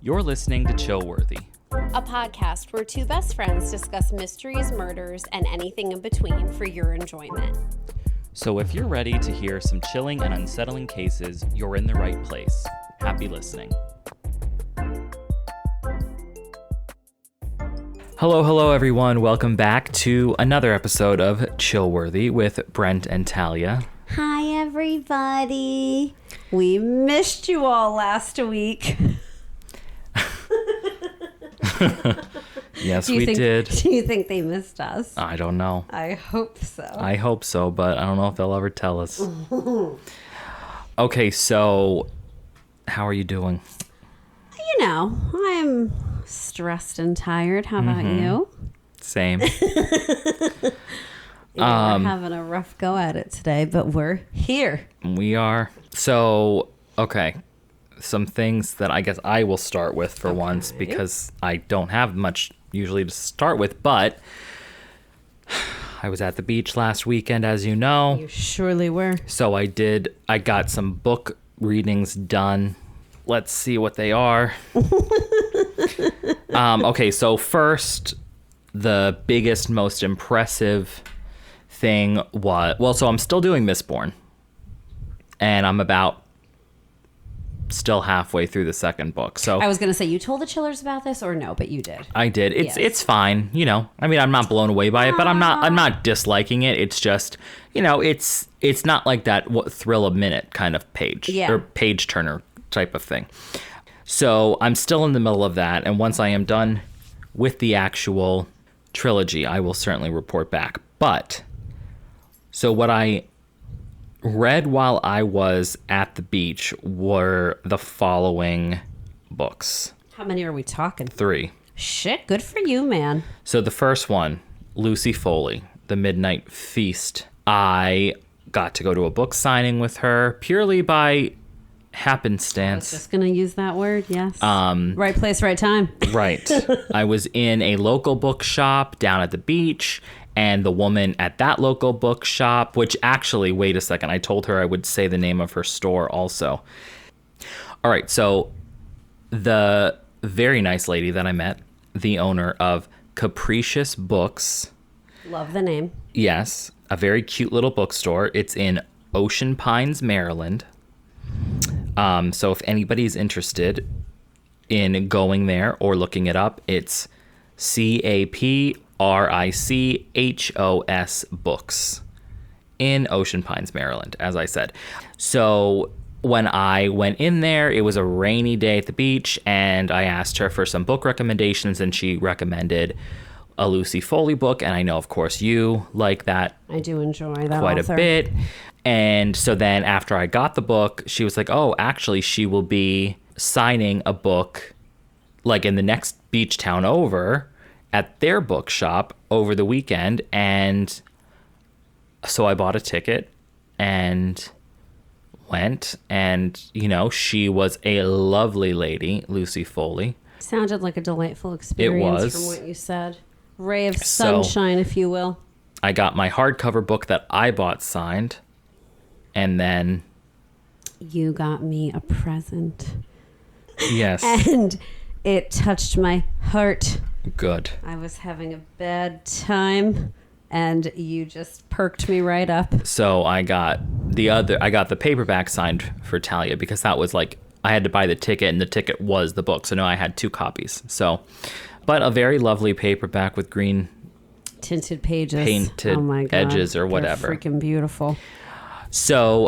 You're listening to Chillworthy, a podcast where two best friends discuss mysteries, murders, and anything in between for your enjoyment. So if you're ready to hear some chilling and unsettling cases, you're in the right place. Happy listening. Hello everyone. Welcome back to another episode of Chillworthy with Brent and Talia. Hi everybody. We missed you all last week. Yes, we did. Do you think they missed us? I don't know. I hope so. I hope so, but I don't know if they'll ever tell us. Okay, so how are you doing? You know, I'm stressed and tired. How about you? Same. We're having a rough go at it today, but we're here. We are. So, okay. Some things that I guess I will start with for once because I don't have much usually to start with, but I was at the beach last weekend, as you know. You surely were. So I got some book readings done. Let's see what they are. Okay, so first, the biggest, most impressive thing was, so I'm still doing Mistborn, and I'm about still halfway through the second book. So I was going to say, you told the chillers about this or no, but you did. I did. It's fine, you know. I mean, I'm not blown away by it, but I'm not disliking it. It's just, you know, it's not like that thrill a minute kind of page or page turner type of thing. So I'm still in the middle of that, and once I am done with the actual trilogy, I will certainly report back. But so what I read while I was at the beach were the following books. How many are we talking? 3. Shit, good for you, man. So the first one, Lucy Foley, The Midnight Feast. I got to go to a book signing with her purely by happenstance. I was just going to use that word, yes. Right place, right time. Right. I was in a local bookshop down at the beach, and the woman at that local bookshop, which actually, wait a second, I told her I would say the name of her store also. All right, so the very nice lady that I met, the owner of Capricious Books. Love the name. Yes, a very cute little bookstore. It's in Ocean Pines, Maryland. So if anybody's interested in going there or looking it up, it's CAPRICHOS Books in Ocean Pines, Maryland, as I said. So when I went in there, it was a rainy day at the beach, and I asked her for some book recommendations, and she recommended a Lucy Foley book, and I know, of course, you like that. I do enjoy that quite author. a bit. And so then after I got the book, she was like, oh, actually, she will be signing a book like in the next beach town over at their bookshop over the weekend. And so I bought a ticket and went, and, you know, she was a lovely lady, Lucy Foley. Sounded like a delightful experience. It was. From what you said. Ray of sunshine, if you will. I got my hardcover book that I bought signed, and then you got me a present. Yes. And it touched my heart. Good. I was having a bad time, and you just perked me right up. So I got the paperback signed for Talia because that was like, I had to buy the ticket, and the ticket was the book. So now I had 2 copies. So, but a very lovely paperback with green tinted pages, painted edges or whatever. They're freaking beautiful. So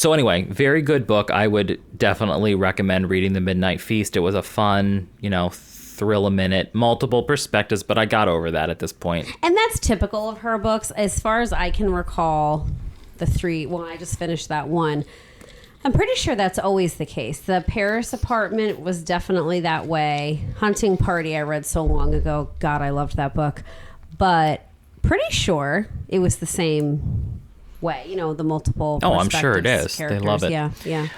anyway, very good book. I would definitely recommend reading The Midnight Feast. It was a fun, you know, thrill a minute, multiple perspectives, but I got over that at this point. And that's typical of her books. As far as I can recall, the 3, well, I just finished that one. I'm pretty sure that's always the case. The Paris Apartment was definitely that way. Hunting Party I read so long ago. God, I loved that book. But pretty sure it was the same way, you know, the multiple I'm sure it is. Characters. They love it. Yeah.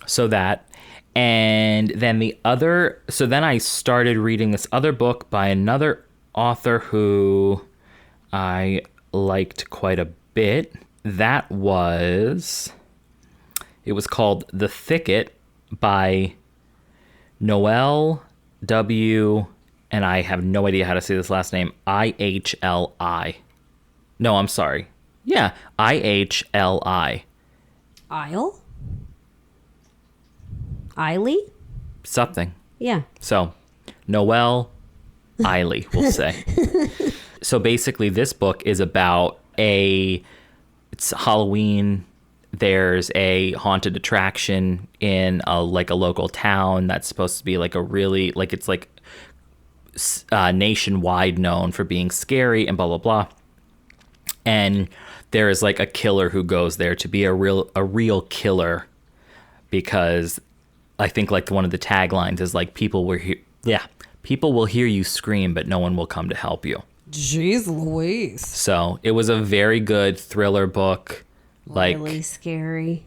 So that, and then then I started reading this other book by another author who I liked quite a bit. It was called The Thicket by Noel W. and I have no idea how to say this last name. IHLI. No, I'm sorry. Yeah, IHLI. Isle? Eiley? Something. Yeah. So, Noel Eiley, we'll say. So basically, this book is about it's Halloween. There's a haunted attraction in a local town that's supposed to be like a really, like it's like nationwide known for being scary and blah, blah, blah. And there is like a killer who goes there to be a real killer, because I think like one of the taglines is like people will hear you scream, but no one will come to help you. Jeez Louise. So it was a very good thriller book. Like really scary.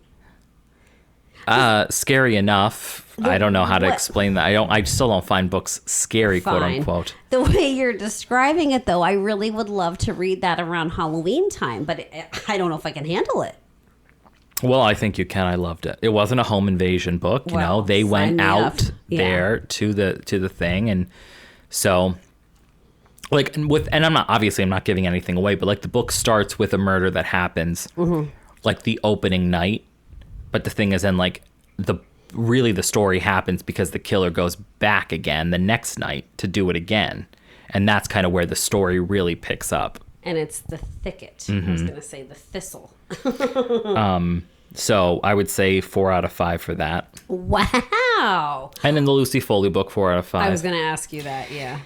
Scary enough. I don't know how to explain that. I still don't find books scary, quote unquote. The way you're describing it, though, I really would love to read that around Halloween time, but I don't know if I can handle it. Well, I think you can. I loved it. It wasn't a home invasion book. You know, they went out there to the thing, and so like and I'm not giving anything away, but like the book starts with a murder that happens like the opening night. But the thing is, then like the story happens because the killer goes back again the next night to do it again, and that's kind of where the story really picks up. And it's the thicket. I was going to say the thistle. So I would say 4 out of 5 for that. Wow. And in the Lucy Foley book, 4 out of 5. I was going to ask you that, yeah.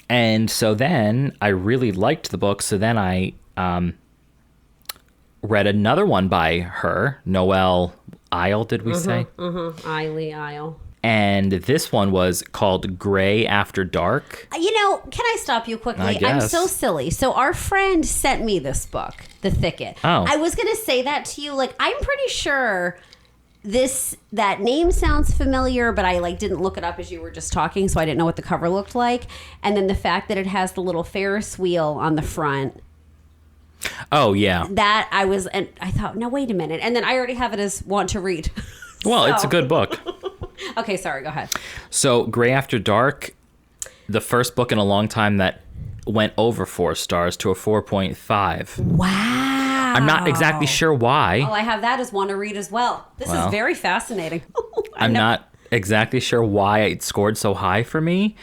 And so then I really liked the book. So then I read another one by her, Noel Isle, did we say? Eiley Isle. And this one was called Gray After Dark. You know, can I stop you quickly? I guess. I'm so silly. So our friend sent me this book, The Thicket. Oh. I was going to say that to you. Like, I'm pretty sure that name sounds familiar, but I didn't look it up as you were just talking, so I didn't know what the cover looked like. And then the fact that it has the little Ferris wheel on the front. Oh, yeah. That and I thought, no, wait a minute. And then I already have it as want to read. Well, it's a good book. Okay, sorry, go ahead. So, Gray After Dark, the first book in a long time that went over 4 stars to a 4.5. Wow. I'm not exactly sure why. Oh, I have that as one to read as well. This is very fascinating. I'm not exactly sure why it scored so high for me,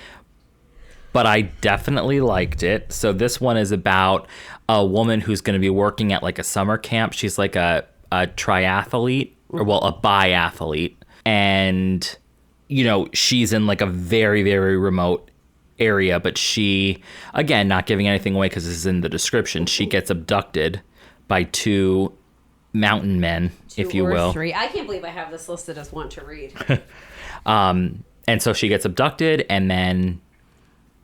but I definitely liked it. So this one is about a woman who's going to be working at like a summer camp. She's like a triathlete, or a biathlete. And, you know, she's in like a very, very remote area, but she, again, not giving anything away because this is in the description, she gets abducted by 2 mountain men, if you will. 3. I can't believe I have this listed as want to read. And so she gets abducted, and then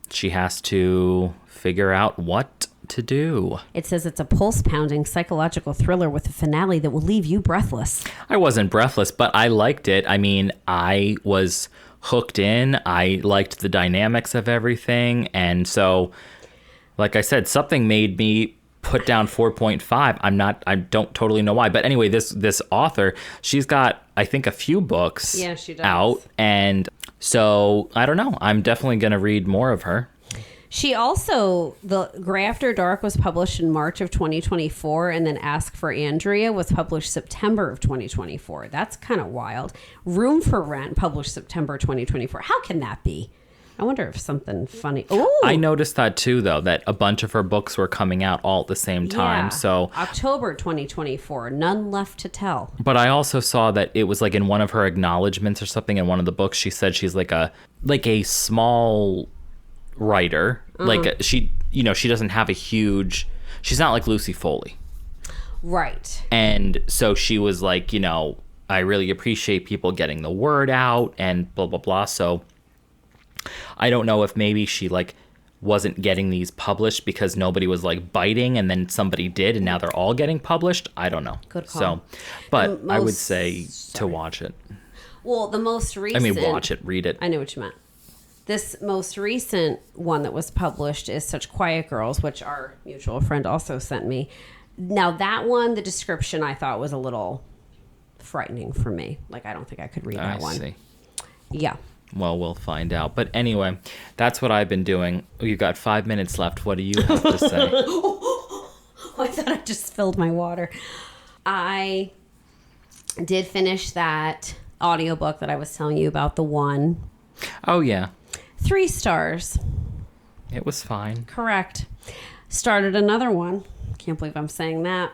she has to figure out what to do. It says it's a pulse-pounding psychological thriller with a finale that will leave you breathless. I wasn't breathless, but I liked it. I mean, I was hooked in. I liked the dynamics of everything. And so, like I said, something made me put down 4.5. I don't totally know why. But anyway, this author, she's got, I think, a few books out. And so, I don't know. I'm definitely going to read more of her. She also, the Gray After Dark was published in March of 2024, and then Ask for Andrea was published September of 2024. That's kind of wild. Room for Rent published September 2024. How can that be? I wonder if something funny. Oh, I noticed that too, though, that a bunch of her books were coming out all at the same time. Yeah. So October 2024, None Left to Tell. But I also saw that it was like in one of her acknowledgments or something in one of the books, she said she's like a small writer. Like she doesn't have she's not like Lucy Foley. Right. And so she was like, I really appreciate people getting the word out and blah, blah, blah. So I don't know if maybe she like wasn't getting these published because nobody was like biting, and then somebody did, and now they're all getting published. I don't know. Good call. So, but I would say to watch it. Well, the most recent... watch it, read it. I knew what you meant. This most recent one that was published is Such Quiet Girls, which our mutual friend also sent me. Now, that one, the description I thought was a little frightening for me. Like, I don't think I could read that one. I see. Yeah. Well, we'll find out. But anyway, that's what I've been doing. You've got 5 minutes left. What do you have to say? I thought I just spilled my water. I did finish that audiobook that I was telling you about, the one. Oh, yeah. 3 stars. It was fine. Correct. Started another one. Can't believe I'm saying that.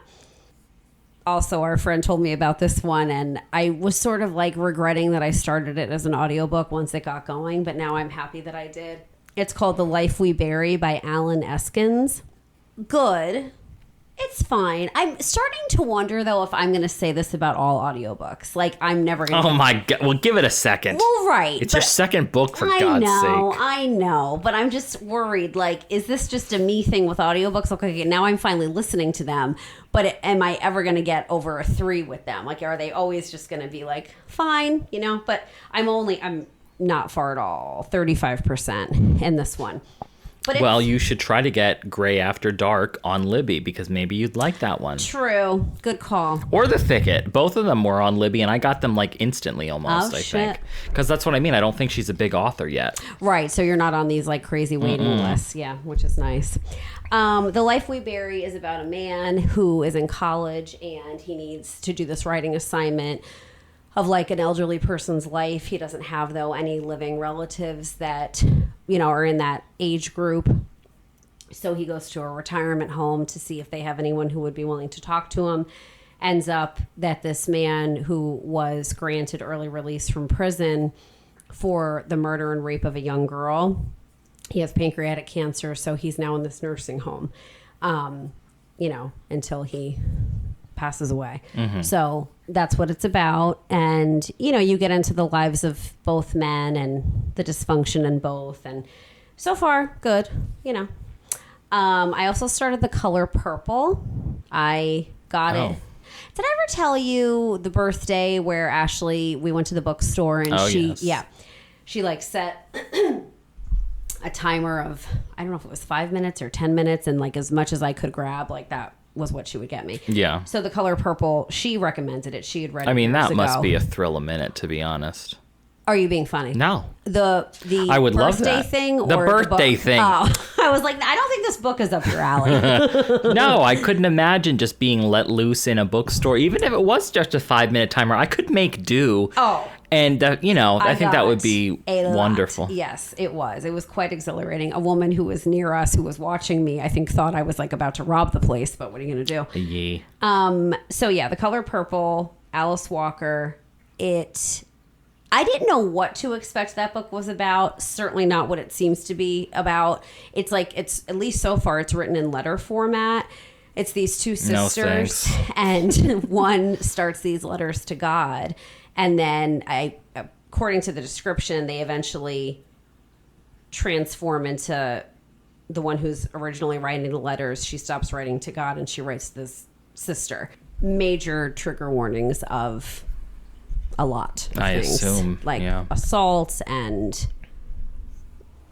Also, our friend told me about this one, and I was sort of like regretting that I started it as an audiobook once it got going, but now I'm happy that I did. It's called The Life We Bury by Alan Eskins. Good. It's fine. I'm starting to wonder, though, if I'm going to say this about all audiobooks. Like, I'm never going to... Oh, my God. Well, give it a second. Well, right. It's your second book, for God's sake. I know. But I'm just worried. Like, is this just a me thing with audiobooks? Okay, now I'm finally listening to them. But am I ever going to get over a 3 with them? Like, are they always just going to be like, fine, you know? But I'm not far at all. 35% in this one. But you should try to get Gray After Dark on Libby, because maybe you'd like that one. True. Good call. Or The Thicket. Both of them were on Libby, and I got them like instantly almost, I think. Because that's what I mean. I don't think she's a big author yet. Right. So you're not on these like crazy waiting lists. Yeah, which is nice. The Life We Bury is about a man who is in college, and he needs to do this writing assignment of like an elderly person's life. He doesn't have, though, any living relatives that, are in that age group. So he goes to a retirement home to see if they have anyone who would be willing to talk to him. Ends up that this man who was granted early release from prison for the murder and rape of a young girl, he has pancreatic cancer, so he's now in this nursing home, until he passes away. Mm-hmm. So that's what it's about. And, you get into the lives of both men and the dysfunction in both. And so far, good, I also started The Color Purple. I got it. Did I ever tell you the birthday where Ashley, we went to the bookstore and she like set a timer of, I don't know if it was 5 minutes or 10 minutes. And like as much as I could grab, like that was what she would get me. Yeah. So The Color Purple, she recommended it. She had read it. I mean, that must be a thrill a minute, to be honest. Are you being funny? No. The I would love birthday that. thing? The birthday thing. Oh, I was like, I don't think this book is up your alley. No, I couldn't imagine just being let loose in a bookstore. Even if it was just a 5-minute timer, I could make do. Oh. And, I think that would be wonderful. Yes, it was. It was quite exhilarating. A woman who was near us, who was watching me, I think thought I was like about to rob the place, but what are you going to do? Yeah. So yeah, The Color Purple, Alice Walker. I didn't know what to expect that book was about. Certainly not what it seems to be about. It's at least so far, it's written in letter format. It's these two sisters, and one starts these letters to God. And then according to the description, they eventually transform into the one who's originally writing the letters. She stops writing to God and she writes to this sister. Major trigger warnings of a lot of things. Assume. Like assaults and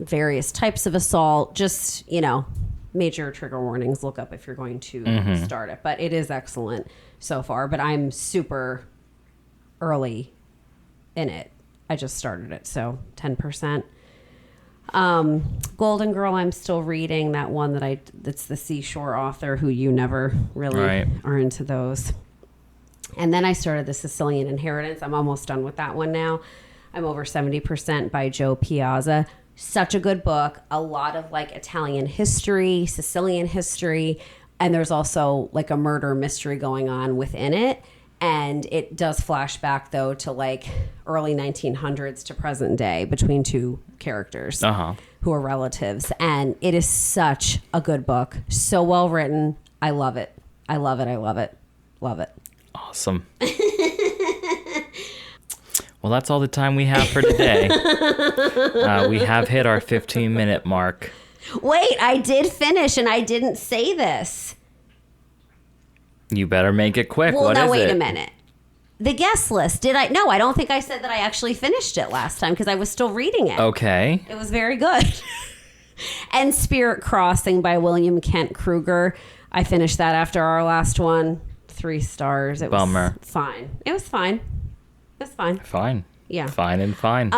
various types of assault. Just, major trigger warnings. Look up if you're going to start it. But it is excellent so far. But I'm super early in it. I just started it, so 10%. Golden Girl, I'm still reading that one that's the seashore author who you never really are into those. And then I started The Sicilian Inheritance. I'm almost done with that one now. I'm over 70% by Joe Piazza. Such a good book. A lot of like Italian history, Sicilian history, and there's also like a murder mystery going on within it. And it does flash back, though, to like early 1900s to present day between two characters who are relatives. And it is such a good book. So well written. I love it. I love it. I love it. Love it. Awesome. Well, that's all the time we have for today. We have hit our 15-minute mark. Wait, I did finish and I didn't say this. You better make it quick. Well, what is it? Wait a minute. The guest list. Did I? No, I don't think I said that I actually finished it last time because I was still reading it. Okay. It was very good. And Spirit Crossing by William Kent Kruger. I finished that after our last one. 3 stars. It Bummer. was fine. It was fine. It was fine. Fine. Yeah. Fine and fine.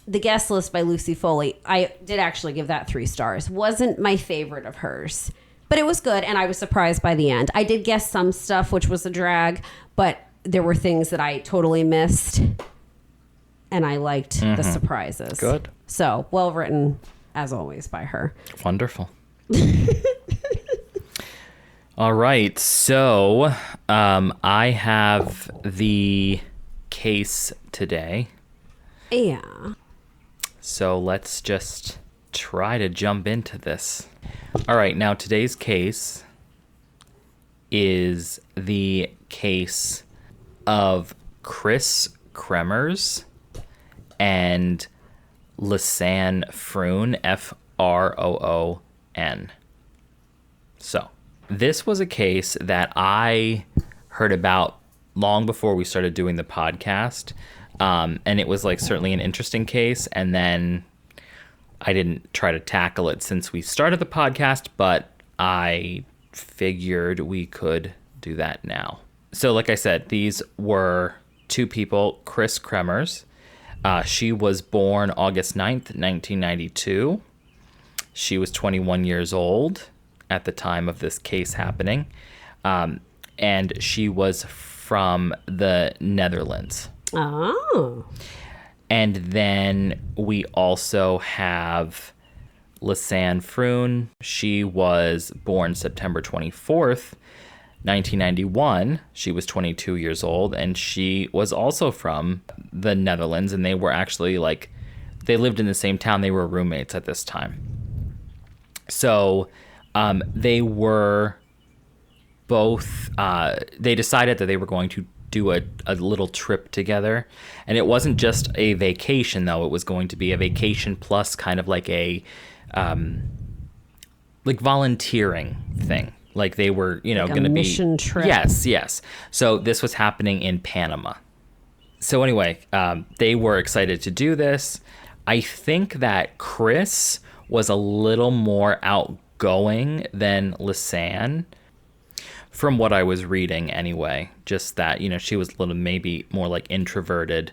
The Guest List by Lucy Foley. I did actually give that 3 stars. Wasn't my favorite of hers, but it was good, and I was surprised by the end. I did guess some stuff, which was a drag, but there were things that I totally missed, and I liked the surprises. Good. So, well written, as always, by her. Wonderful. All right, so I have the case today. Yeah. So let's just try to jump into this. All right, now today's case is the case of Kris Kremers and Lisanne Froon, Froon. So this was a case that I heard about long before we started doing the podcast. And it was like certainly an interesting case. And then I didn't try to tackle it since we started the podcast, but I figured we could do that now. So like I said, these were 2 people, Kris Kremers. She was born August 9th, 1992. She was 21 years old at the time of this case happening. And she was from the Netherlands. Oh. And then we also have Lisanne Froon. She was born September 24th, 1991. She was 22 years old, and she was also from the Netherlands, and they were actually they lived in the same town. They were roommates at this time. So they were both, they decided that they were going to do a little trip together. And it wasn't just a vacation, though. It was going to be a vacation plus kind of like a volunteering thing. Like they were, going to be mission trip. Yes. So this was happening in Panama. So anyway, they were excited to do this. I think that Kris was a little more outgoing than Lisanne. From what I was reading anyway, just that, she was a little maybe more like introverted,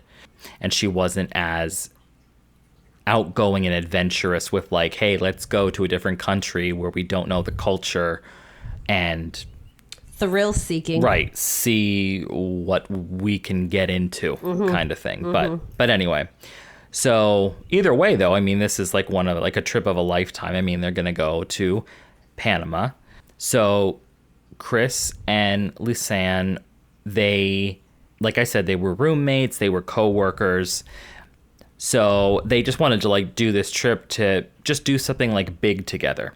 and she wasn't as outgoing and adventurous with like, hey, let's go to a different country where we don't know the culture and thrill seeking. Right. See what we can get into kind of thing. But anyway, so either way though, I mean, this is like one of like a trip of a lifetime. I mean, they're going to go to Panama. So Kris and Lisanne, they, like I said, they were roommates, they were co-workers. So they just wanted to like do this trip to just do something like big together.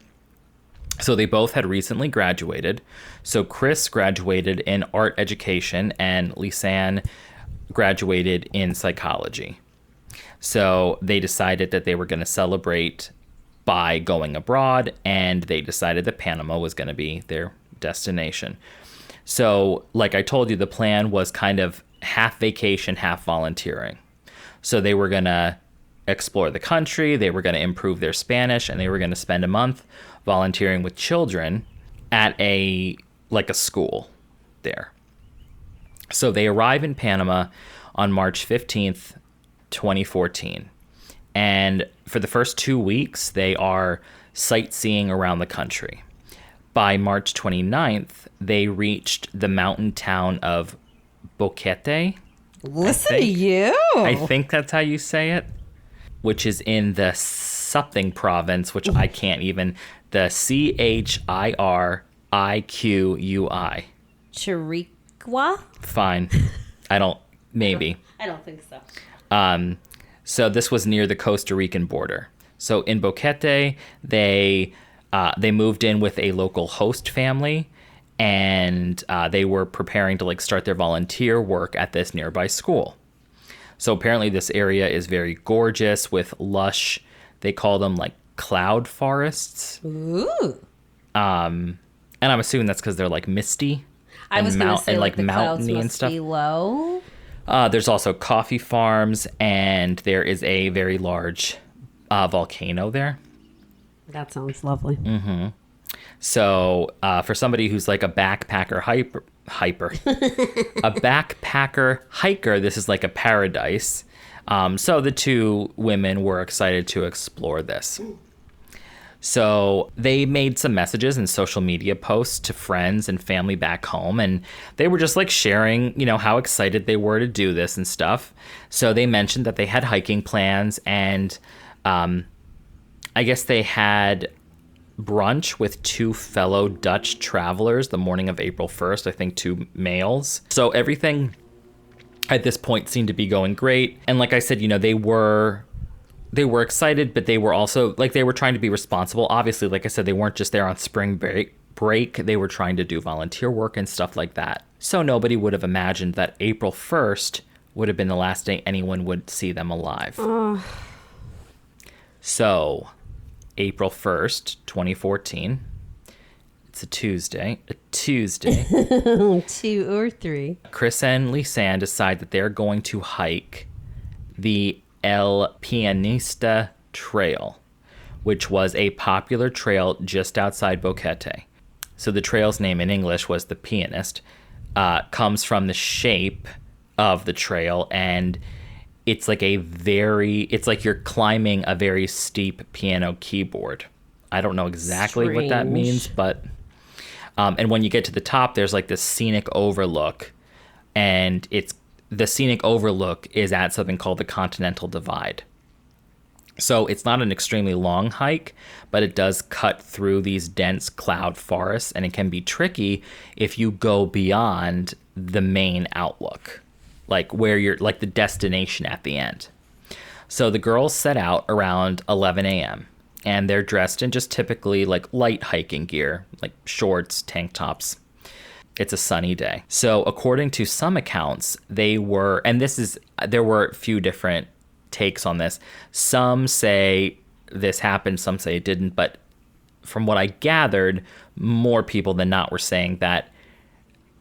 So they both had recently graduated. So Kris graduated in art education and Lisanne graduated in psychology. So they decided that they were going to celebrate by going abroad, and they decided that Panama was going to be their destination. So like I told you, the plan was kind of half vacation, half volunteering. So they were going to explore the country, they were going to improve their Spanish, and they were going to spend a month volunteering with children at a school there. So they arrive in Panama on March 15th, 2014. And for the first 2 weeks, they are sightseeing around the country. By March 29th, they reached the mountain town of Boquete. Listen to you. I think that's how you say it, which is in the something province, which I can't even, the Chiriquui. Chiriqua? Fine. Maybe. I don't think so. So this was near the Costa Rican border. So in Boquete, they moved in with a local host family, and they were preparing to like start their volunteer work at this nearby school. So apparently this area is very gorgeous with lush, they call them like cloud forests. Ooh. And I'm assuming that's because they're like misty. I was going to say like the mountainy clouds and stuff. Must be low. There's also coffee farms, and there is a very large volcano there. That sounds lovely. Mm-hmm. So for somebody who's like a backpacker a backpacker hiker, this is like a paradise. So the two women were excited to explore this. So they made some messages and social media posts to friends and family back home, and they were just like sharing, how excited they were to do this and stuff. So they mentioned that they had hiking plans, and I guess they had brunch with two fellow Dutch travelers the morning of April 1st, I think 2 males. So everything at this point seemed to be going great. And like I said, they were excited, but they were also they were trying to be responsible. Obviously, like I said, they weren't just there on spring break. They were trying to do volunteer work and stuff like that. So nobody would have imagined that April 1st would have been the last day anyone would see them alive. So April 1st, 2014. It's a Tuesday. 2 or 3. Kris and Lisanne decide that they're going to hike the Pianista Trail, which was a popular trail just outside Boquete. So the trail's name in English was the Pianist, comes from the shape of the trail, and it's like you're climbing a very steep piano keyboard. I don't know exactly what that means, but and when you get to the top, there's like this scenic overlook, and the scenic overlook is at something called the Continental Divide. So it's not an extremely long hike, but it does cut through these dense cloud forests, and it can be tricky if you go beyond the main outlook, like where you're like the destination at the end. So the girls set out around 11 a.m. and they're dressed in just typically like light hiking gear, like shorts, tank tops. It's a sunny day. So according to some accounts, there were a few different takes on this. Some say this happened, some say it didn't, but from what I gathered, more people than not were saying that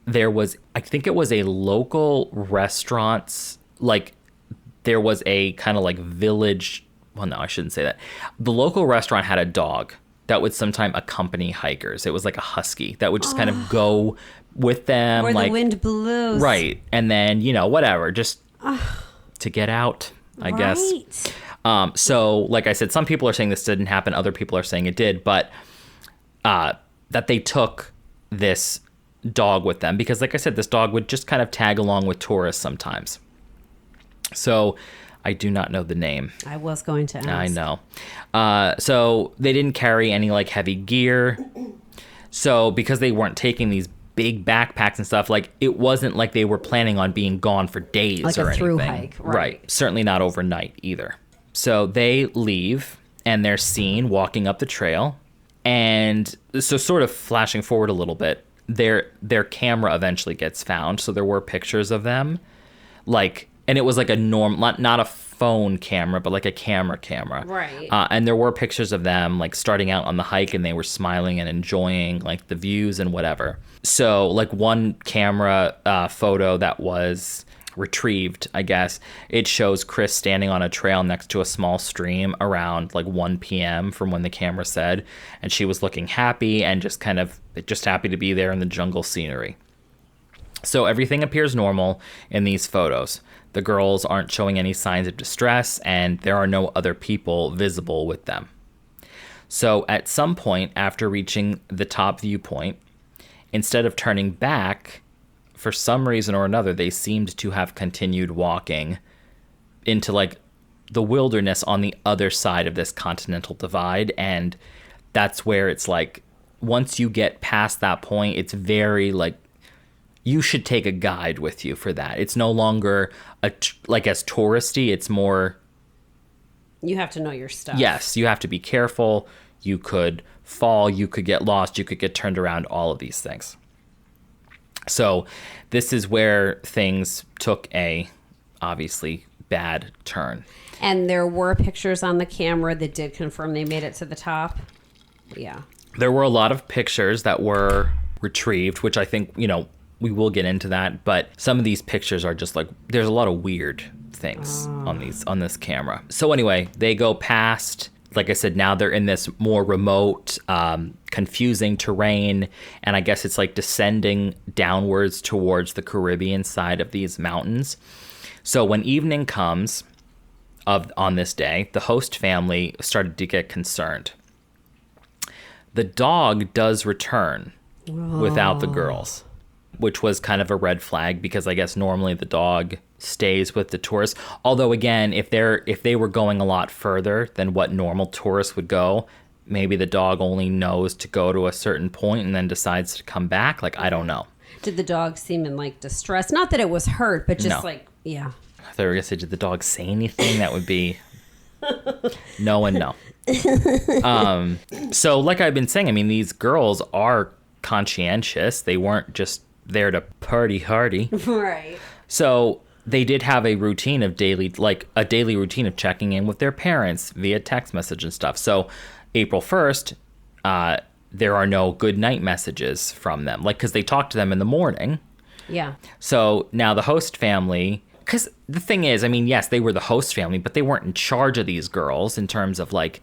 I think it was a local restaurant's, there was a kind of like village, well, no, I shouldn't say that. The local restaurant had a dog that would sometimes accompany hikers. It was like a husky that would just kind of go with them. Where the wind blows. Right. And then, whatever, just to get out, I guess. So, like I said, some people are saying this didn't happen. Other people are saying it did. But that they took this dog with them because, like I said, this dog would just kind of tag along with tourists sometimes. So I do not know the name. I was going to ask. I know. So they didn't carry any heavy gear. So because they weren't taking these big backpacks and stuff, it wasn't like they were planning on being gone for days or anything. Like a through hike, right? Certainly not overnight either. So they leave and they're seen walking up the trail. And so sort of flashing forward a little bit, their camera eventually gets found. So there were pictures of them, and it was like a not a phone camera, but like a camera. Right. And there were pictures of them starting out on the hike, and they were smiling and enjoying the views and whatever. So one camera photo that was retrieved, I guess, it shows Kris standing on a trail next to a small stream around 1 p.m. from when the camera said, and she was looking happy and just happy to be there in the jungle scenery. So everything appears normal in these photos. The girls aren't showing any signs of distress, and there are no other people visible with them. So at some point after reaching the top viewpoint, instead of turning back, for some reason or another, they seemed to have continued walking into the wilderness on the other side of this Continental Divide. And that's where it's once you get past that point, it's very you should take a guide with you for that. It's no longer as touristy. It's more, you have to know your stuff. Yes, you have to be careful. You could fall, you could get lost, you could get turned around, all of these things. So this is where things took a obviously bad turn. And there were pictures on the camera that did confirm they made it to the top. Yeah. There were a lot of pictures that were retrieved, which I think, we will get into that, but some of these pictures are just there's a lot of weird things on this camera. So anyway, they go past like I said, now they're in this more remote, confusing terrain. And I guess it's like descending downwards towards the Caribbean side of these mountains. So when evening comes on this day, the host family started to get concerned. The dog does return without the girls, which was kind of a red flag because I guess normally the dog stays with the tourists. Although again, if they were going a lot further than what normal tourists would go, maybe the dog only knows to go to a certain point and then decides to come back. Like, I don't know. Did the dog seem in like distress? Not that it was hurt, but just like, yeah. I thought we were going to say, did the dog say anything? That would be no and no. So like I've been saying, I mean, these girls are conscientious. They weren't just there to party hardy. Right. So they did have a routine of daily routine of checking in with their parents via text message and stuff. So April 1st, there are no good night messages from them, like, because they talked to them in the morning. Yeah. So now the host family, because the thing is, I mean, yes, they were the host family, but they weren't in charge of these girls in terms of like,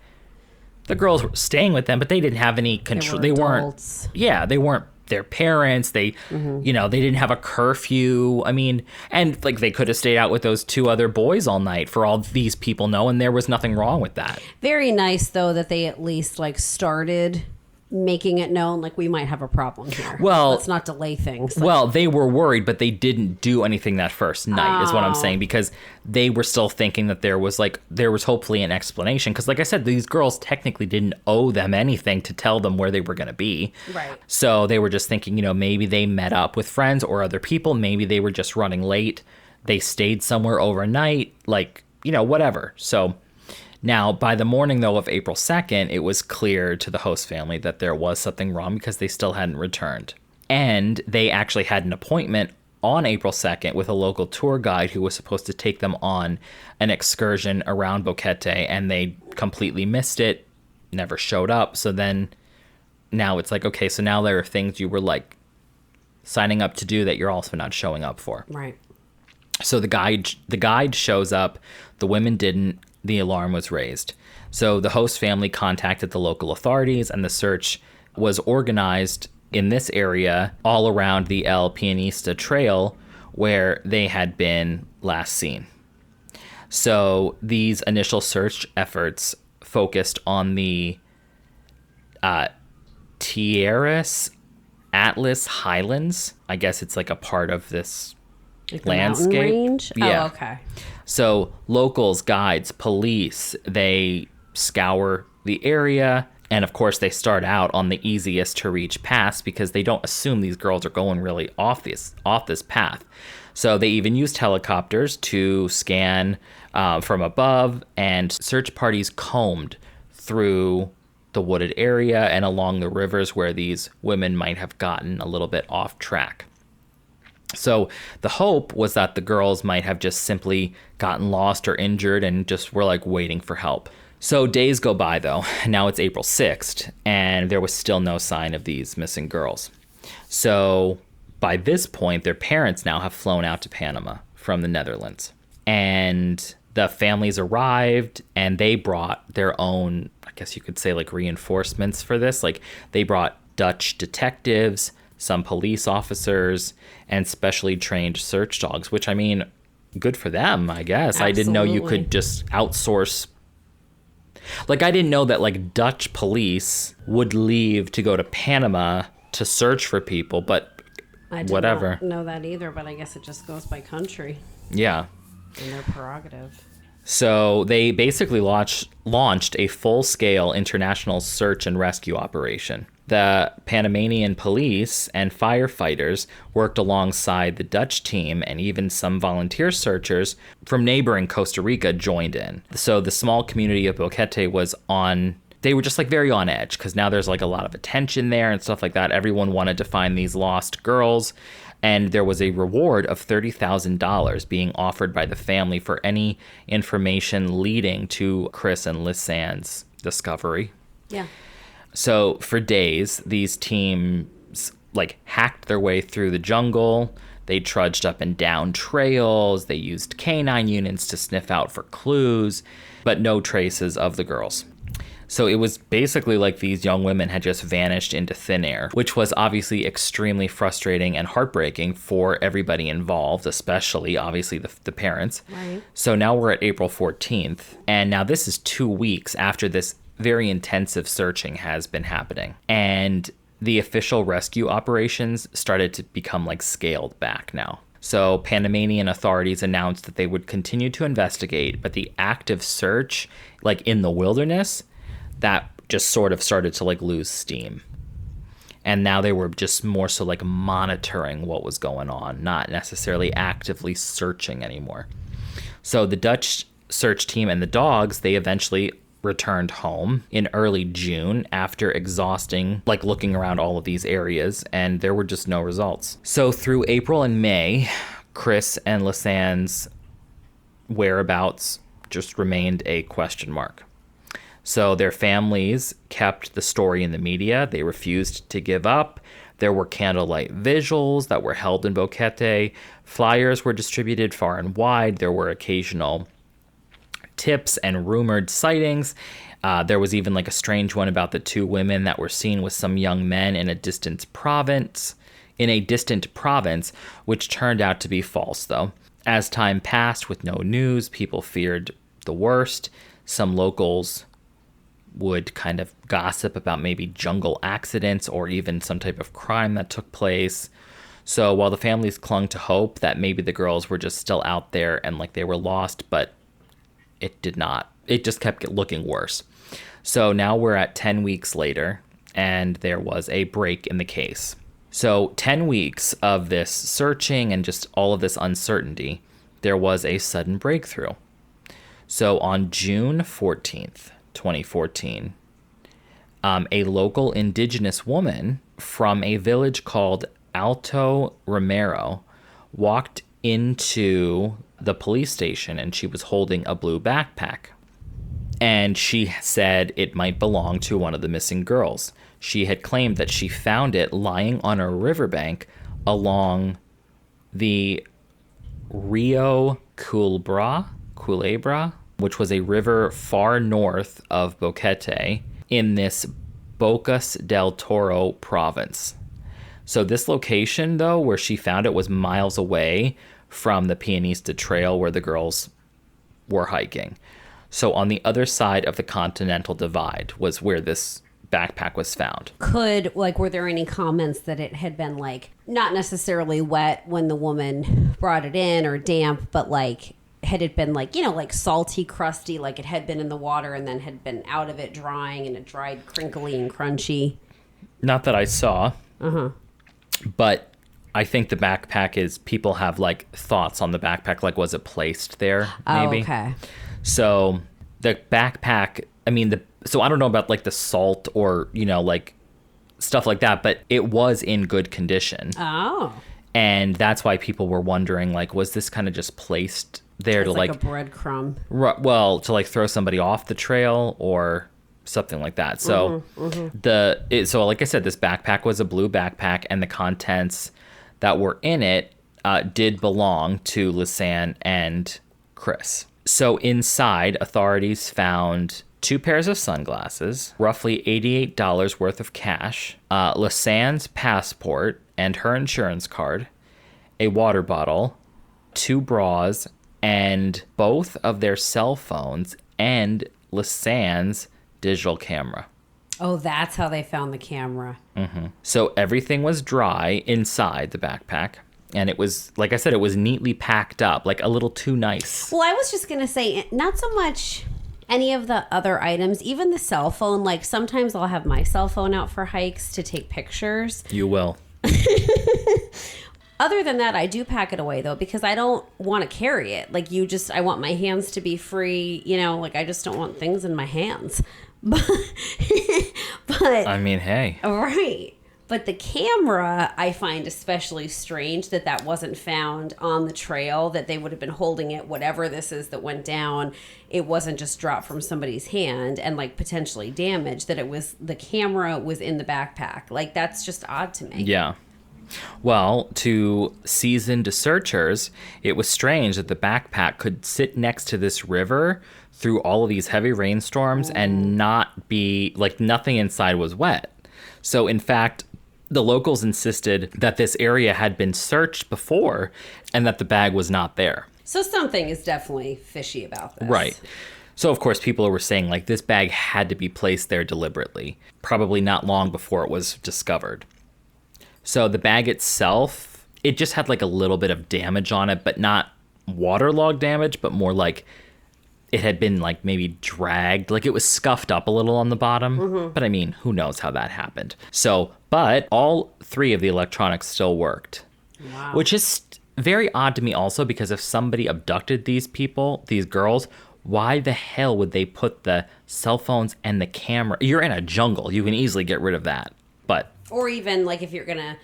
the girls were staying with them, but they didn't have any control. They weren't their parents. They, they didn't have a curfew. I mean, and like they could have stayed out with those two other boys all night for all these people know, and there was nothing wrong with that. Very nice though that they at least like started making it known like we might have a problem here. Well, let's not delay things. Well, they were worried, but they didn't do anything that first night is what I'm saying, because they were still thinking that there was hopefully an explanation, because like I said, these girls technically didn't owe them anything to tell them where they were going to be. Right. So they were just thinking, maybe they met up with friends or other people, maybe they were just running late, they stayed somewhere overnight, like, whatever. So now, by the morning, though, of April 2nd, it was clear to the host family that there was something wrong because they still hadn't returned. And they actually had an appointment on April 2nd with a local tour guide who was supposed to take them on an excursion around Boquete, and they completely missed it, never showed up. So then now it's like, okay, so now there are things you were like signing up to do that you're also not showing up for. Right. So the guide shows up, the women didn't. The alarm was raised. So the host family contacted the local authorities, and the search was organized in this area all around the El Pianista Trail where they had been last seen. So these initial search efforts focused on the Tierras Atlas Highlands. I guess it's like a part of this like landscape. The mountain range? Yeah. Oh, okay. So locals, guides, police, they scour the area. And of course, they start out on the easiest to reach paths because they don't assume these girls are going really off this path. So they even used helicopters to scan from above, and search parties combed through the wooded area and along the rivers where these women might have gotten a little bit off track. So the hope was that the girls might have just simply gotten lost or injured and just were like waiting for help. So days go by though. Now it's April 6th and there was still no sign of these missing girls. So by this point, their parents now have flown out to Panama from the Netherlands. And the families arrived and they brought their own, I guess you could say, like reinforcements for this. Like they brought Dutch detectives, some police officers, and specially trained search dogs, which, I mean, good for them, I guess. Absolutely. I didn't know you could just outsource. Like, I didn't know that, like, Dutch police would leave to go to Panama to search for people, but whatever. I did not know that either, but I guess it just goes by country. Yeah. And their prerogative. So they basically launched a full-scale international search and rescue operation. The Panamanian police and firefighters worked alongside the Dutch team, and even some volunteer searchers from neighboring Costa Rica joined in. So the small community of Boquete they were just like very on edge because now there's like a lot of attention there and stuff like that. Everyone wanted to find these lost girls, and there was a reward of $30,000 being offered by the family for any information leading to Kris and Lisanne's discovery. Yeah. So for days, these teams like hacked their way through the jungle. They trudged up and down trails. They used canine units to sniff out for clues, but no traces of the girls. So it was basically like these young women had just vanished into thin air, which was obviously extremely frustrating and heartbreaking for everybody involved, especially obviously the parents. Right. So now we're at April 14th, and now this is 2 weeks after this very intensive searching has been happening. And the official rescue operations started to become like scaled back now. So Panamanian authorities announced that they would continue to investigate, but the active search, like in the wilderness, that just sort of started to like lose steam. And now they were just more so like monitoring what was going on, not necessarily actively searching anymore. So the Dutch search team and the dogs, they eventually returned home in early June after exhausting, like looking around all of these areas, and there were just no results. So through April and May, Kris and Lisanne's whereabouts just remained a question mark. So their families kept the story in the media. They refused to give up. There were candlelight vigils that were held in Boquete. Flyers were distributed far and wide. There were occasional tips and rumored sightings. There was even like a strange one about the 2 women that were seen with some young men in a distant province, which turned out to be false though. As time passed with no news, people feared the worst. Some locals would kind of gossip about maybe jungle accidents or even some type of crime that took place. So while the families clung to hope that maybe the girls were just still out there and like they were lost, but it did not. It just kept looking worse. So now we're at 10 weeks later, and there was a break in the case. So 10 weeks of this searching and just all of this uncertainty, there was a sudden breakthrough. So on June 14th, 2014, a local indigenous woman from a village called Alto Romero walked into the police station, and she was holding a blue backpack. And she said it might belong to one of the missing girls. She had claimed that she found it lying on a riverbank along the Rio Culebra, which was a river far north of Boquete in this Bocas del Toro province. So this location, though, where she found it was miles away from the Pianista Trail where the girls were hiking. So on the other side of the Continental Divide was where this backpack was found. Were there any comments that it had been like, not necessarily wet when the woman brought it in or damp, but like, had it been like, like salty, crusty, like it had been in the water and then had been out of it drying and it dried crinkly and crunchy? Not that I saw. But I think the backpack is, people have like thoughts on the backpack, like was it placed there maybe? Oh, okay. So the backpack, so I don't know about like the salt or, like stuff like that, but it was in good condition. Oh. And that's why people were wondering, like, was this kind of just placed there it's to like a breadcrumb? Well, to like throw somebody off the trail or something like that. So so like I said, this backpack was a blue backpack, and the contents that were in it did belong to Lisanne and Kris. So inside, authorities found 2 pairs of sunglasses, roughly $88 worth of cash, Lisanne's passport and her insurance card, a water bottle, 2 bras, and both of their cell phones and Lisanne's digital camera. Oh, that's how they found the camera. So everything was dry inside the backpack. And it was, like I said, it was neatly packed up, like a little too nice. Well, I was just going to say, not so much any of the other items, even the cell phone. Like sometimes I'll have my cell phone out for hikes to take pictures. You will. Other than that, I do pack it away, though, because I don't want to carry it. Like I want my hands to be free, like I just don't want things in my hands. But I mean, hey. Right. But the camera, I find especially strange that wasn't found on the trail, that they would have been holding it, whatever this is that went down. It wasn't just dropped from somebody's hand and like potentially damaged, that the camera was in the backpack. Like that's just odd to me. Yeah. Well, to seasoned searchers, it was strange that the backpack could sit next to this river through all of these heavy rainstorms and not be like nothing inside was wet. So in fact, the locals insisted that this area had been searched before and that the bag was not there. So something is definitely fishy about this. Right. So of course people were saying like this bag had to be placed there deliberately, probably not long before it was discovered. So the bag itself, it just had like a little bit of damage on it, but not waterlogged damage, but more like it had been like maybe dragged, like it was scuffed up a little on the bottom. But I mean, who knows how that happened. So, but all 3 of the electronics still worked. Wow. Which is very odd to me also, because if somebody abducted these people, these girls, why the hell would they put the cell phones and the camera? You're in a jungle. You can easily get rid of that. But or even like if you're going to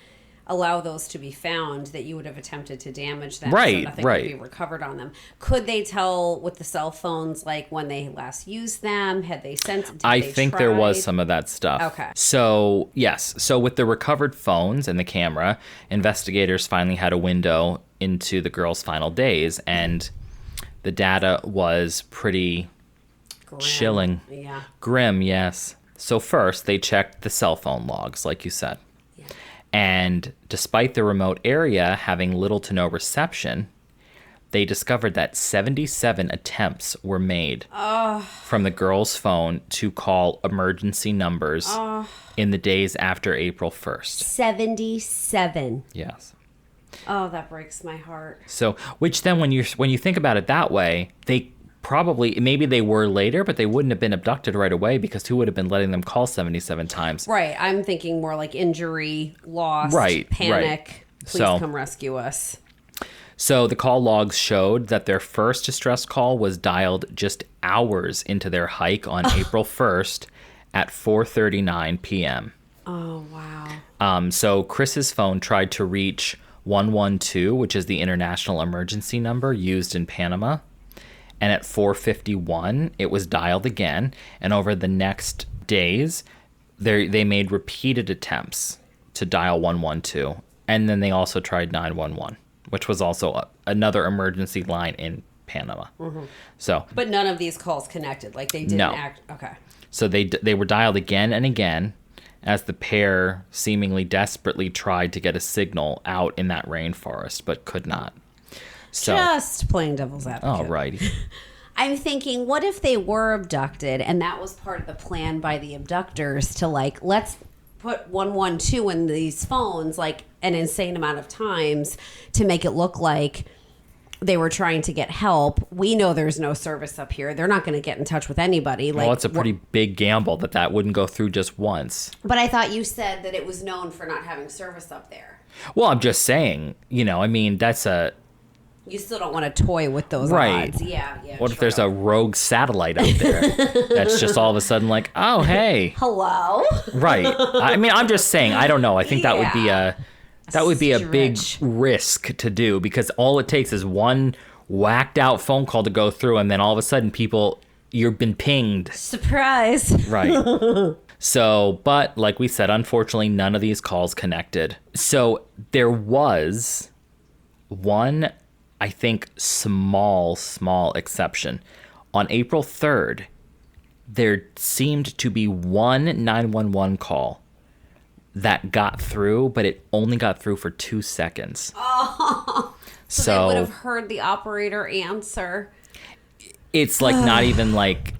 allow those to be found, that you would have attempted to damage them, right, so nothing right. could be recovered on them. Could they tell with the cell phones, like when they last used them? Had they sent? I think there was some of that stuff. Okay. So yes, so with the recovered phones and the camera, investigators finally had a window into the girls' final days, and the data was pretty chilling. Yeah. Grim, yes. So first, they checked the cell phone logs, like you said. And despite the remote area having little to no reception, they discovered that 77 attempts were made from the girl's phone to call emergency numbers in the days after April 1st. 77. Yes. Oh, that breaks my heart. So, which then when you think about it that way, they probably, maybe they were later, but they wouldn't have been abducted right away, because who would have been letting them call 77 times? Right. I'm thinking more like injury, loss, panic. Right. Please come rescue us. So the call logs showed that their first distress call was dialed just hours into their hike on April 1st at 4:39 p.m. Oh, wow. So Kris's phone tried to reach 112, which is the international emergency number used in Panama. And at 4:51, it was dialed again. And over the next days, they made repeated attempts to dial 112. And then they also tried 911, which was also another emergency line in Panama. So, but none of these calls connected. Like they didn't act. Okay. So they were dialed again and again as the pair seemingly desperately tried to get a signal out in that rainforest, but could not. So, just playing devil's advocate. Alrighty. I'm thinking, what if they were abducted and that was part of the plan by the abductors to like, let's put 112 in these phones like an insane amount of times to make it look like they were trying to get help. We know there's no service up here. They're not going to get in touch with anybody. Well, it's a pretty big gamble that wouldn't go through just once. But I thought you said that it was known for not having service up there. Well, I'm just saying, I mean, that's a... You still don't want to toy with those odds. Yeah. What if there's a rogue satellite out there that's just all of a sudden like, oh, hey. Hello? Right. I mean, I'm just saying, I don't know. I think that would be a big risk to do, because all it takes is one whacked out phone call to go through, and then all of a sudden you've been pinged. Surprise. Right. So, but like we said, unfortunately, none of these calls connected. So there was one, I think, small exception. On April 3rd, there seemed to be one 911 call that got through, but it only got through for 2 seconds. Oh, so they would have heard the operator answer. It's like not even like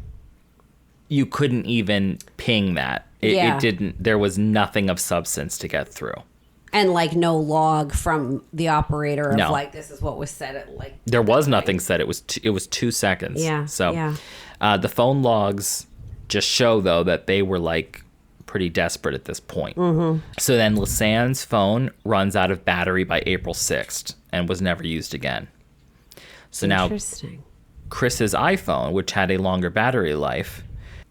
you couldn't even ping that. It didn't. There was nothing of substance to get through. And like no log from the operator of like, this is what was said at like. There was nothing said. It was 2 seconds. Yeah. So the phone logs just show though that they were like pretty desperate at this point. So then Lisanne's phone runs out of battery by April 6th and was never used again. So now Kris's iPhone, which had a longer battery life,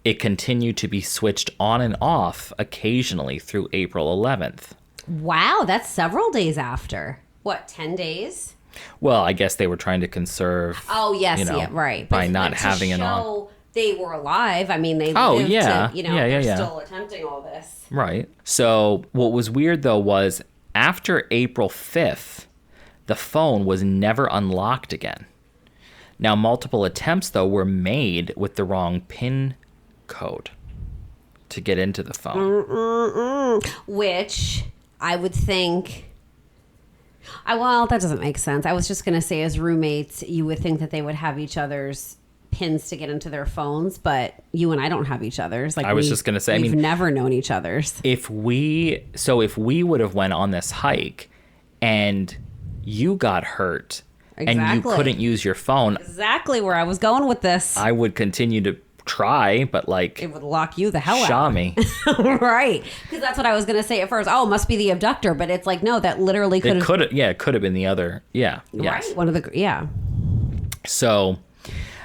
it continued to be switched on and off occasionally through April 11th. Wow, that's several days after. What, 10 days? Well, I guess they were trying to conserve. Oh, yes, right. By not having it on. They were alive. I mean, they lived to, they're still attempting all this. Right. So what was weird, though, was after April 5th, the phone was never unlocked again. Now, multiple attempts, though, were made with the wrong PIN code to get into the phone. Which I would think... well, that doesn't make sense. I was just going to say, as roommates, you would think that they would have each other's pins to get into their phones, but you and I don't have each other's. Like, I was just going to say, we've never known each other's. If we would have went on this hike and you got hurt and you couldn't use your phone. Exactly where I was going with this. I would continue to try, but like... It would lock you the hell out. Shaw me. Right. Because that's what I was going to say at first. Oh, it must be the abductor. But it's like, no, that literally could have... Yeah, it could have been the other. Yeah. Right? Yes. One of the... Yeah. So...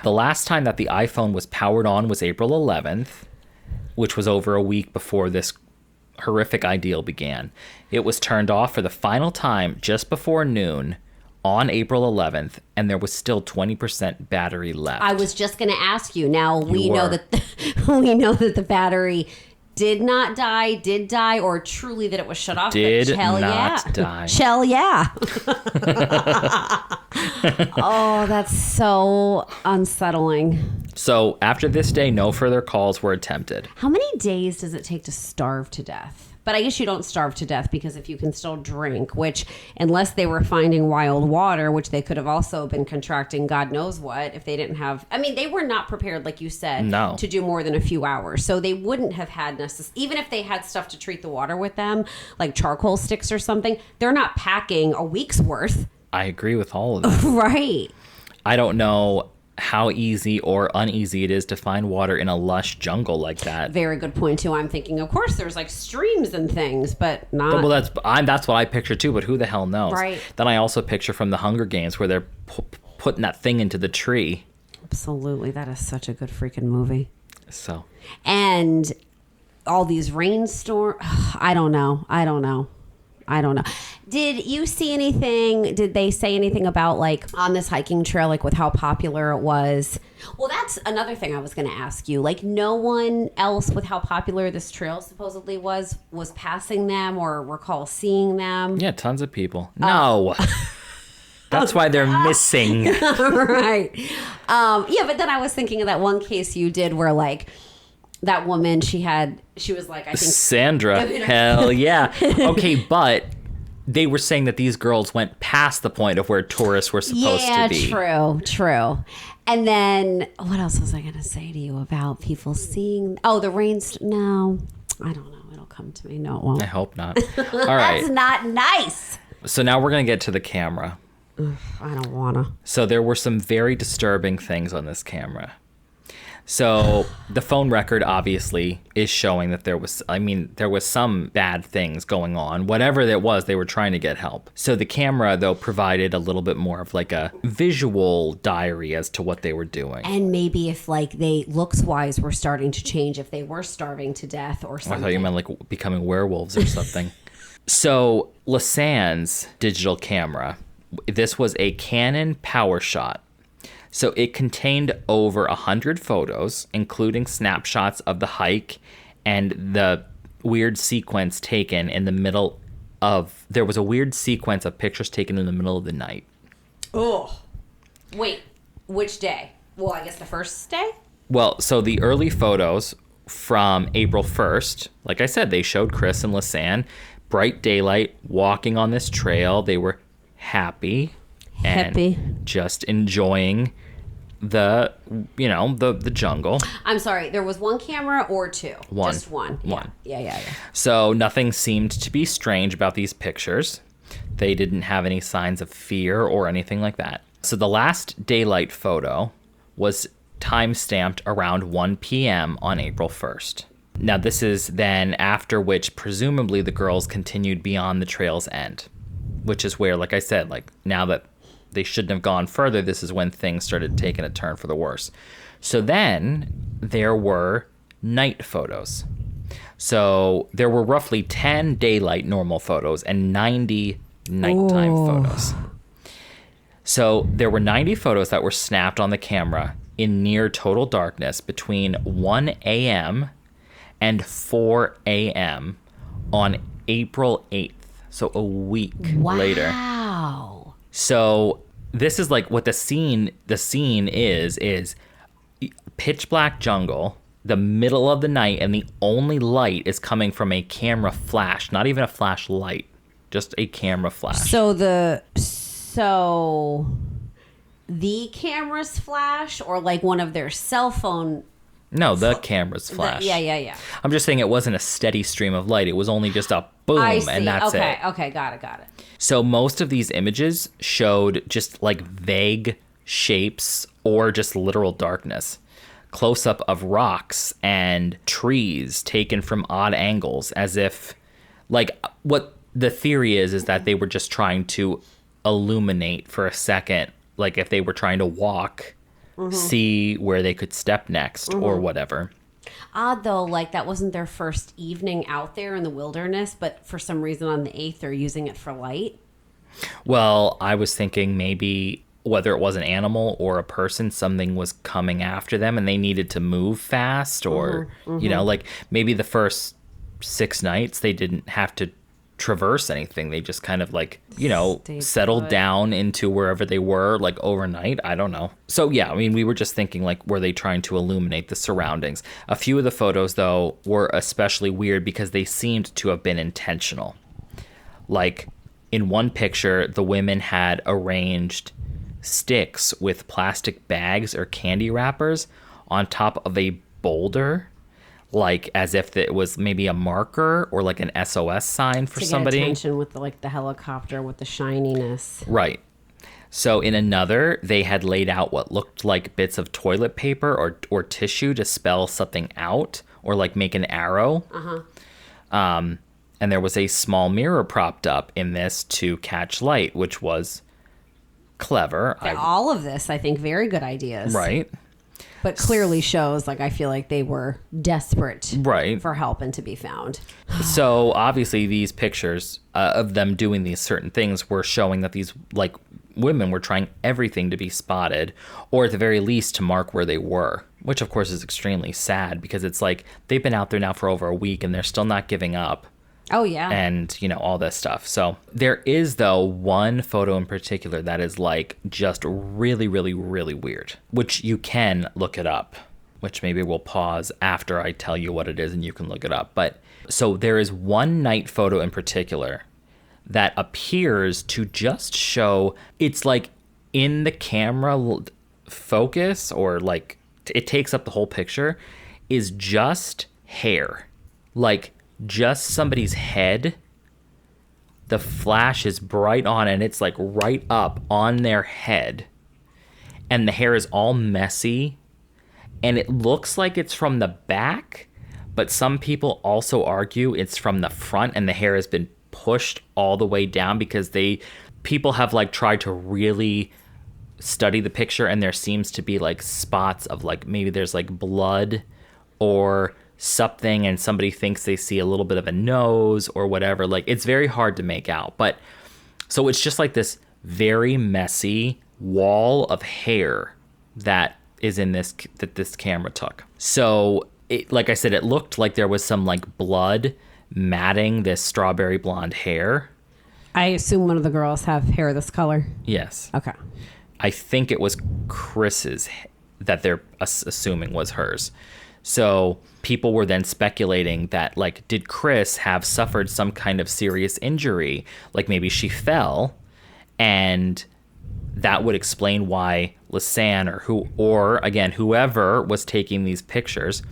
The last time that the iPhone was powered on was April 11th, which was over a week before this horrific ideal began. It was turned off for the final time just before noon on April 11th, and there was still 20% battery left. I was just going to ask you. Now, we know that the battery did die, or truly that it was shut off. Did not die. Shell, yeah. Oh, that's so unsettling. So after this day, no further calls were attempted. How many days does it take to starve to death? But I guess you don't starve to death, because if you can still drink, which unless they were finding wild water, which they could have also been contracting God knows what if they didn't have. I mean, they were not prepared, like you said, to do more than a few hours. So they wouldn't have had even if they had stuff to treat the water with them, like charcoal sticks or something, they're not packing a week's worth. I agree with all of that. Right. I don't know how easy or uneasy it is to find water in a lush jungle like that. Very good point too. I'm thinking, of course, there's like streams and things, but not. Well, that's what I picture too. But who the hell knows? Right. Then I also picture from the Hunger Games where they're putting that thing into the tree. Absolutely, that is such a good freaking movie. So. And all these rainstorms. I don't know. Did you see anything? Did they say anything about, like, on this hiking trail, like, with how popular it was? Well, that's another thing I was going to ask you. Like, no one else with how popular this trail supposedly was passing them or recall seeing them? Yeah, tons of people. No. That's why they're missing. Right. Yeah, but then I was thinking of that one case you did where, like, that woman, she was like, I think... Sandra, hell yeah. Okay, but they were saying that these girls went past the point of where tourists were supposed to be. Yeah, true. And then, what else was I going to say to you about people seeing... Oh, the rains... No, I don't know. It'll come to me. No, it won't. I hope not. All right. That's not nice. So now we're going to get to the camera. I don't want to. So there were some very disturbing things on this camera. So the phone record obviously is showing that there was some bad things going on. Whatever it was, they were trying to get help. So the camera, though, provided a little bit more of like a visual diary as to what they were doing. And maybe if like they looks-wise were starting to change, if they were starving to death or something. I thought you meant like becoming werewolves or something. So Lisanne's digital camera, this was a Canon PowerShot. So it contained over 100 photos, including snapshots of the hike and the weird sequence taken in the middle of... There was a weird sequence of pictures taken in the middle of the night. Oh. Wait, which day? Well, I guess the first day? Well, so the early photos from April 1st, like I said, they showed Kris and Lisanne, bright daylight, walking on this trail. They were happy. And just enjoying the jungle. I'm sorry, there was one camera or two? One. Just one. One. Yeah. So nothing seemed to be strange about these pictures. They didn't have any signs of fear or anything like that. So the last daylight photo was time-stamped around 1 p.m. on April 1st. Now this is then after which presumably the girls continued beyond the trail's end, which is where, like I said, like now that they shouldn't have gone further, this is when things started taking a turn for the worse. So then there were night photos. So there were roughly 10 daylight normal photos and 90 nighttime photos. So there were 90 photos that were snapped on the camera in near total darkness between 1 a.m. and 4 a.m. on April 8th. So a week later. Wow. So this is like what the scene is pitch black jungle, the middle of the night, and the only light is coming from a camera flash, not even a flashlight, just a camera flash. So the camera's flash, or like one of their cell phone. No, the camera's flash. Yeah. I'm just saying it wasn't a steady stream of light. It was only just a boom, and that's it. Okay, got it. So most of these images showed just like vague shapes or just literal darkness. Close-up of rocks and trees taken from odd angles, as if, like, what the theory is that they were just trying to illuminate for a second, like if they were trying to walk, see where they could step next or whatever. Odd though, like that wasn't their first evening out there in the wilderness, but for some reason on the 8th they're using it for light. Well, I was thinking maybe whether it was an animal or a person, something was coming after them and they needed to move fast, or, you know, like maybe the first 6 nights they didn't have to traverse anything. They just kind of like, you know, settled down into wherever they were, like overnight. I don't know. So yeah, I mean, we were just thinking like, were they trying to illuminate the surroundings? A few of the photos though were especially weird because they seemed to have been intentional. Like in one picture, the women had arranged sticks with plastic bags or candy wrappers on top of a boulder, like as if it was maybe a marker or like an SOS sign for somebody. To get attention with the helicopter with the shininess. Right. So in another, they had laid out what looked like bits of toilet paper or tissue to spell something out or like make an arrow. And there was a small mirror propped up in this to catch light, which was clever. All of this, I think, very good ideas. Right. But clearly shows, like, I feel like they were desperate for help and to be found. So obviously these pictures of them doing these certain things were showing that these like women were trying everything to be spotted, or at the very least to mark where they were, which of course is extremely sad because it's like they've been out there now for over a week and they're still not giving up. Oh, yeah. And, you know, all this stuff. So there is, though, one photo in particular that is, like, just really, really, really weird, which you can look it up, which maybe we'll pause after I tell you what it is and you can look it up. But so there is one night photo in particular that appears to just show, it's like in the camera focus, or like it takes up the whole picture, is just hair. Like, just somebody's head. The flash is bright on and it's like right up on their head, and the hair is all messy and it looks like it's from the back, but some people also argue it's from the front and the hair has been pushed all the way down because people have like tried to really study the picture, and there seems to be like spots of like maybe there's like blood or something, and somebody thinks they see a little bit of a nose or whatever. Like, it's very hard to make out. But so it's just like this very messy wall of hair that is in this, that this camera took. So it, like I said, it looked like there was some like blood matting this strawberry blonde hair. I assume one of the girls have hair this color. Yes. Okay. I think it was Chris's that they're assuming was hers. So people were then speculating that, like, did Kris have suffered some kind of serious injury? Like maybe she fell, and that would explain why Lisanne or again, whoever was taking these pictures,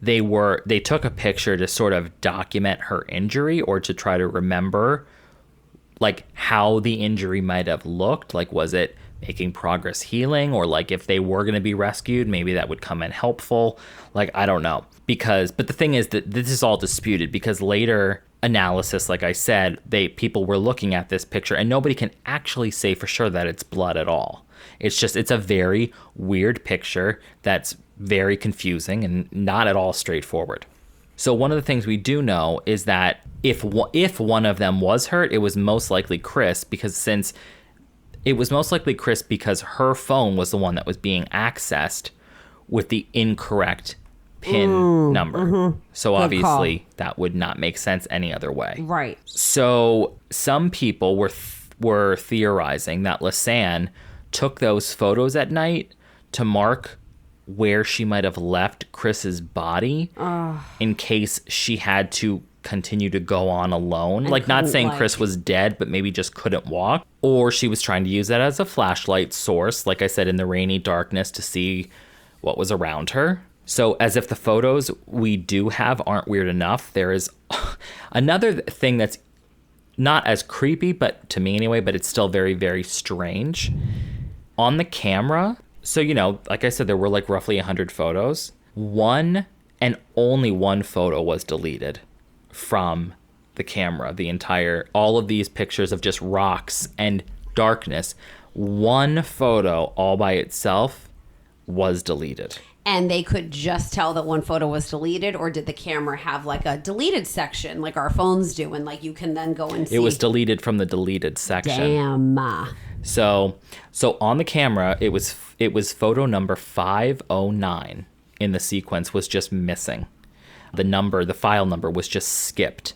they took a picture to sort of document her injury or to try to remember like how the injury might have looked. Like, was it making progress healing, or like if they were going to be rescued, maybe that would come in helpful. Like, I don't know. But the thing is that this is all disputed because later analysis, like I said, people were looking at this picture and nobody can actually say for sure that it's blood at all. It's a very weird picture that's very confusing and not at all straightforward. So one of the things we do know is that if one of them was hurt, it was most likely Kris, because her phone was the one that was being accessed with the incorrect PIN number. Mm-hmm. So good obviously call. That would not make sense any other way. Right. So some people were theorizing that Lisanne took those photos at night to mark where she might have left Kris's body in case she had to continue to go on alone. Like, not saying Kris was dead, but maybe just couldn't walk. Or she was trying to use that as a flashlight source, like I said, in the rainy darkness to see what was around her. So as if the photos we do have aren't weird enough, there is another thing that's not as creepy, but to me anyway, but it's still very, very strange. On the camera, so, you know, like I said, there were like roughly 100 photos. One and only one photo was deleted from the camera. All of these pictures of just rocks and darkness, one photo all by itself was deleted. And they could just tell that one photo was deleted, or did the camera have like a deleted section like our phones do, and like you can then go and see? It was deleted from the deleted section. Damn. So on the camera, it was photo number 509 in the sequence was just missing. The file number was just skipped.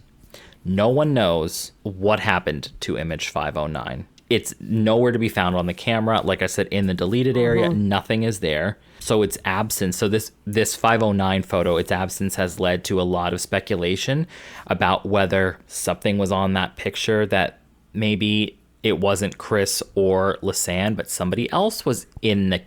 No one knows what happened to image 509. It's nowhere to be found on the camera. Like I said, in the deleted area, nothing is there. So its absence, so this 509 photo, its absence has led to a lot of speculation about whether something was on that picture that maybe it wasn't Kris or Lisanne, but somebody else was in the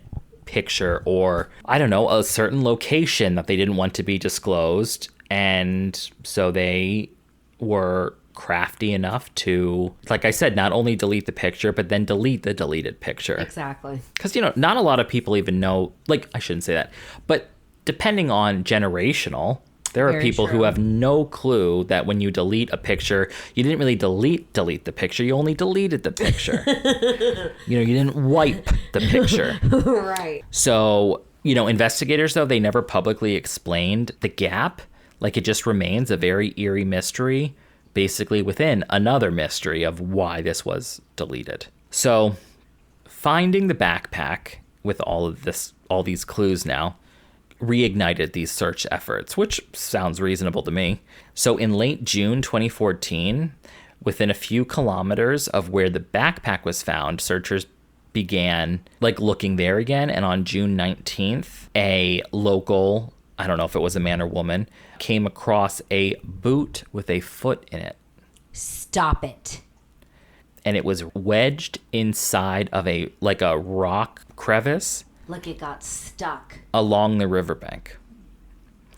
picture, or I don't know, a certain location that they didn't want to be disclosed. And so they were crafty enough to, like I said, not only delete the picture, but then delete the deleted picture. Exactly. Because, you know, not a lot of people even know, like, I shouldn't say that, but depending on generational, there are people who have no clue that when you delete a picture, you didn't really delete the picture, you only deleted the picture. You know, you didn't wipe the picture. Right. So, you know, investigators, though, they never publicly explained the gap. Like, it just remains a very eerie mystery, basically within another mystery of why this was deleted. So, finding the backpack with all these clues now reignited these search efforts, which sounds reasonable to me. So in late June 2014, within a few kilometers of where the backpack was found, searchers began looking there again. And on June 19th, a local, I don't know if it was a man or woman, came across a boot with a foot in it. Stop it. And it was wedged inside of a rock crevice. Like it got stuck. Along the riverbank.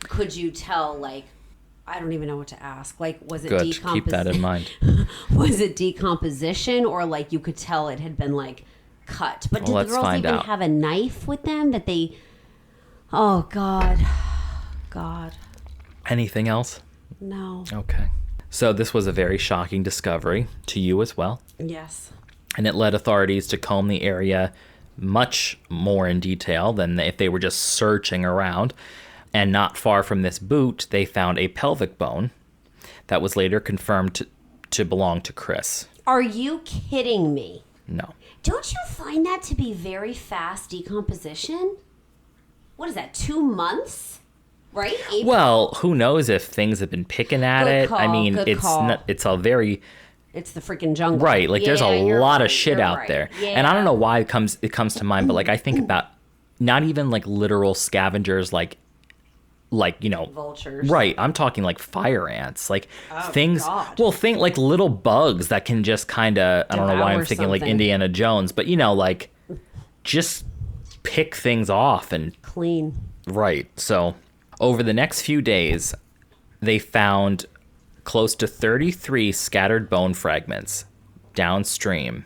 Could you tell, I don't even know what to ask. Was it Good, keep that in mind. Was it decomposition, or you could tell it had been cut? But did the girls even have a knife with them that they... Oh, God. God. Anything else? No. Okay. So this was a very shocking discovery to you as well. Yes. And it led authorities to comb the area much more in detail than if they were just searching around. And not far from this boot, they found a pelvic bone that was later confirmed to belong to Kris. Are you kidding me? No. Don't you find that to be very fast decomposition? What is that, 2 months? Right? April? Well, who knows if things have been picking at it. Call, I mean, it's a very... It's the freaking jungle. Right. There's a lot of shit out there. Yeah. And I don't know why it comes to mind, but I think about not even literal scavengers vultures. Right. I'm talking fire ants. Things. God. Well, think little bugs that can just kind of, I don't know why I'm thinking something. Indiana Jones, but just pick things off and clean. Right. So over the next few days, they found close to 33 scattered bone fragments downstream.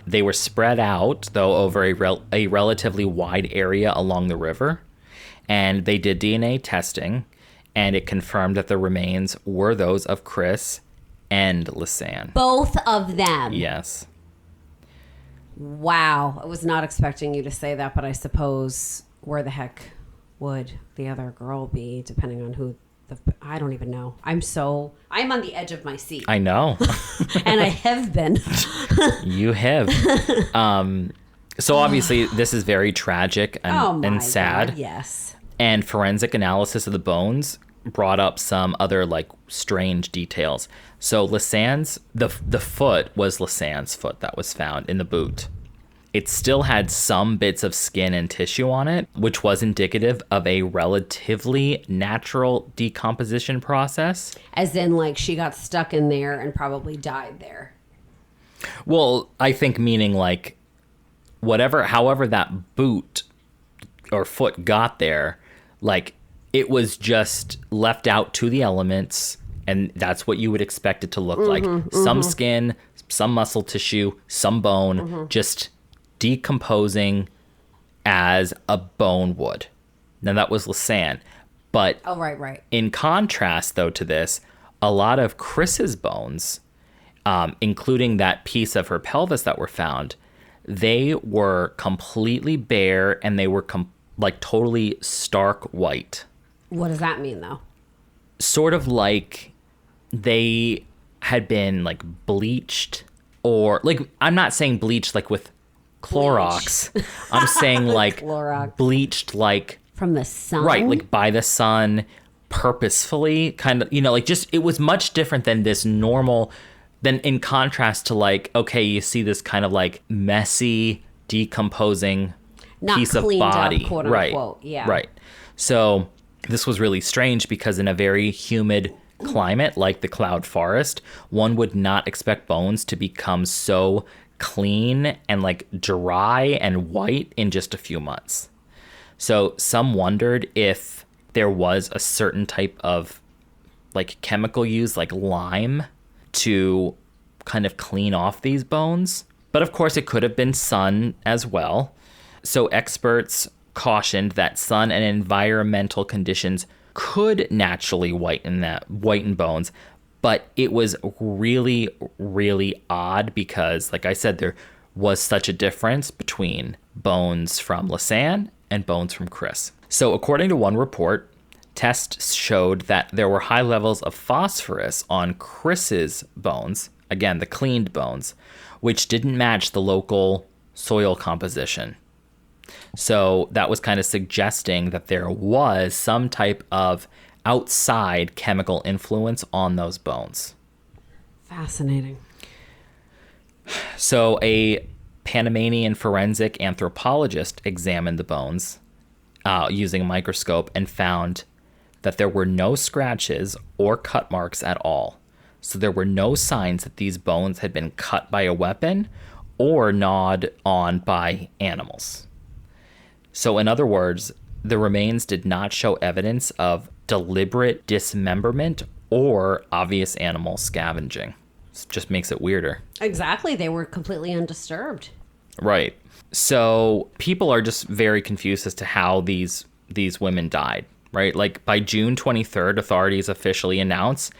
They were spread out, though, over a relatively wide area along the river, and they did DNA testing, and it confirmed that the remains were those of Kris and Lisanne. Both of them? Yes. Wow. I was not expecting you to say that, but I suppose where the heck would the other girl be, depending on who... I don't even know. I'm on the edge of my seat. I know. And I have been. You have. So obviously this is very tragic and sad. God, yes. And forensic analysis of the bones brought up some other strange details. So Lisanne's, the foot was Lisanne's foot that was found in the boot. It still had some bits of skin and tissue on it, which was indicative of a relatively natural decomposition process. As in, like, she got stuck in there and probably died there. Well, I think meaning like however that boot or foot got there, like it was just left out to the elements, and that's what you would expect it to look like. Some skin, some muscle tissue, some bone, just decomposing as a bone would. Now that was Lisanne. But right. In contrast, though, to this, a lot of Kris's bones, including that piece of her pelvis that were found, they were completely bare and they were like totally stark white. What does that mean, though? Sort of like they had been like bleached, or like, I'm not saying bleached like with Clorox. I'm saying like Clorox. Bleached like from the sun. Right, like by the sun, purposefully, kind of, like just, it was much different than this normal, than in contrast to like, okay, you see this kind of like messy, decomposing not piece of body. Up, quote unquote. Yeah. Right. So this was really strange because in a very humid climate like the cloud forest, one would not expect bones to become so clean and like dry and white in just a few months. So some wondered if there was a certain type of like chemical used, like lime, to kind of clean off these bones. But of course it could have been sun as well. So experts cautioned that sun and environmental conditions could naturally whiten bones, but it was really, really odd because, like I said, there was such a difference between bones from Lisanne and bones from Kris. So according to one report, tests showed that there were high levels of phosphorus on Kris's bones, again, the cleaned bones, which didn't match the local soil composition. So that was kind of suggesting that there was some type of outside chemical influence on those bones. Fascinating. So a Panamanian forensic anthropologist examined the bones using a microscope and found that there were no scratches or cut marks at all. So there were no signs that these bones had been cut by a weapon or gnawed on by animals. So in other words, the remains did not show evidence of deliberate dismemberment or obvious animal scavenging. It just makes it weirder. Exactly. They were completely undisturbed. Right. So people are just very confused as to how these women died, right? Like by June 23rd, authorities officially announced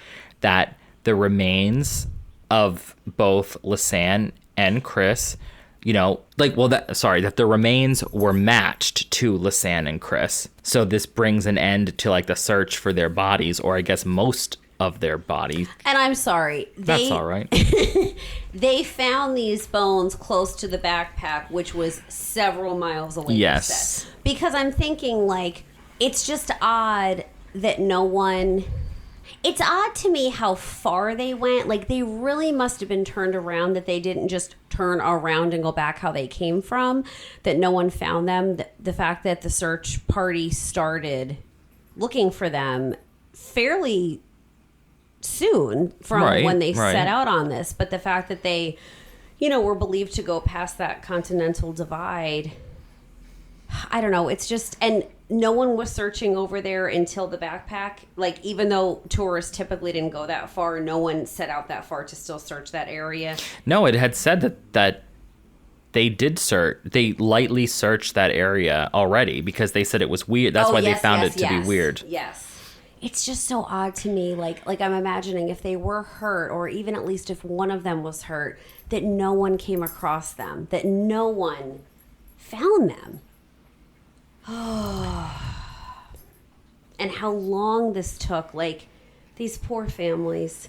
that the remains of both Lisanne and Kris, that the remains were matched to Lisanne and Kris. So this brings an end to like the search for their bodies, or I guess most of their bodies. And I'm sorry. That's all right. They found these bones close to the backpack, which was several miles away. Yes. Because I'm thinking, like, it's just odd that no one... It's odd to me how far they went. Like, they really must have been turned around, that they didn't just turn around and go back how they came from, that no one found them. The fact that the search party started looking for them fairly soon from when they set out on this. But the fact that they, were believed to go past that continental divide, I don't know. It's just... And no one was searching over there until the backpack. Like, even though tourists typically didn't go that far, no one set out that far to still search that area. No, it had said that they did search. They lightly searched that area already because they said it was weird. That's why they found it to be weird. Yes. It's just so odd to me. Like I'm imagining if they were hurt, or even at least if one of them was hurt, that no one came across them, that no one found them. Oh, and how long this took, like, these poor families.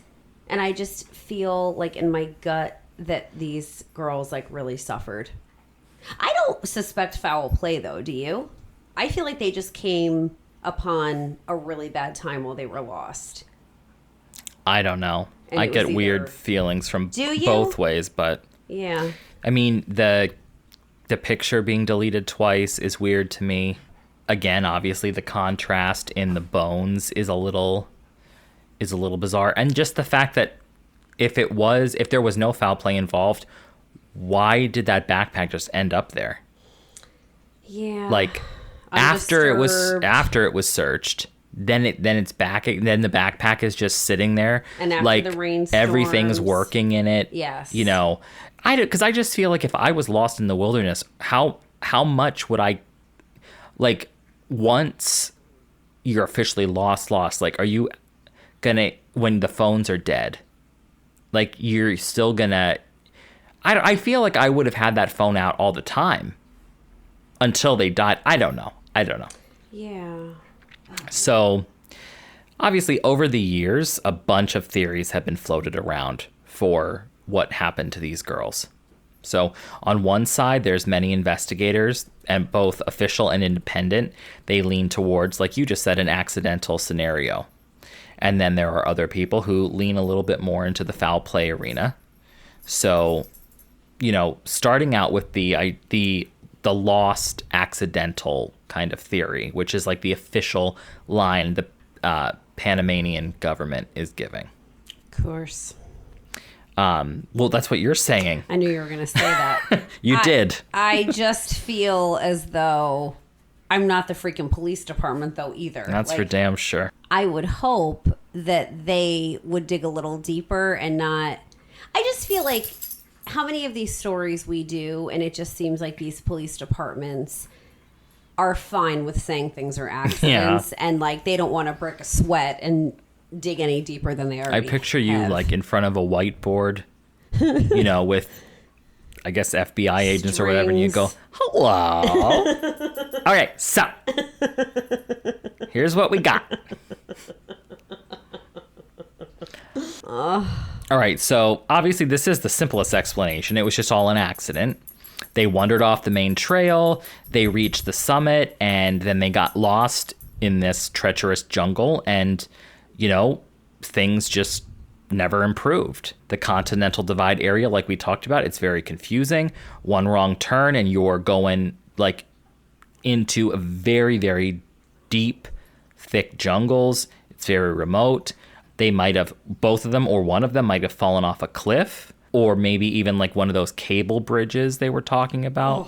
And I just feel like in my gut that these girls like really suffered. I don't suspect foul play though, do you? I feel like they just came upon a really bad time while they were lost. I don't know. I get weird feelings from both ways, but yeah. I mean, the The picture being deleted twice is weird to me. Again, obviously the contrast in the bones is a little bizarre. And just the fact that if there was no foul play involved, why did that backpack just end up there? Yeah. Like after it was searched, then it's back. Then the backpack is just sitting there, and after like the rainstorms, everything's working in it. Yes. You know, because I just feel like if I was lost in the wilderness, how much would I, like, once you're officially lost, like, are you gonna, when the phones are dead, like, you're still gonna, I feel like I would have had that phone out all the time until they died. I don't know. Yeah. So, obviously, over the years, a bunch of theories have been floated around for what happened to these girls. So, on one side, there's many investigators, and both official and independent, they lean towards, like you just said, an accidental scenario. And then there are other people who lean a little bit more into the foul play arena. So, you know, starting out with the lost accidental kind of theory, which is like the official line the Panamanian government is giving. Of course. Well, that's what you're saying. I knew you were going to say that. You did. I just feel as though I'm not the freaking police department, though, either. That's for damn sure. I would hope that they would dig a little deeper and not... I just feel like how many of these stories we do, and it just seems like these police departments are fine with saying things are accidents, and like they don't want to break a sweat and dig any deeper than they already I picture you have. like in front of a whiteboard, you know, with, I guess, FBI agents or whatever, and you go, hello. Okay, so here's what we got. All right, so obviously this is the simplest explanation. It was just all an accident. They wandered off the main trail, they reached the summit, and then they got lost in this treacherous jungle, and, you know, things just never improved. The Continental Divide area, like we talked about, it's very confusing. One wrong turn and you're going, like, into a very, very deep, thick jungles. It's very remote. They might have, both of them or one of them might have fallen off a cliff, or maybe even like one of those cable bridges they were talking about,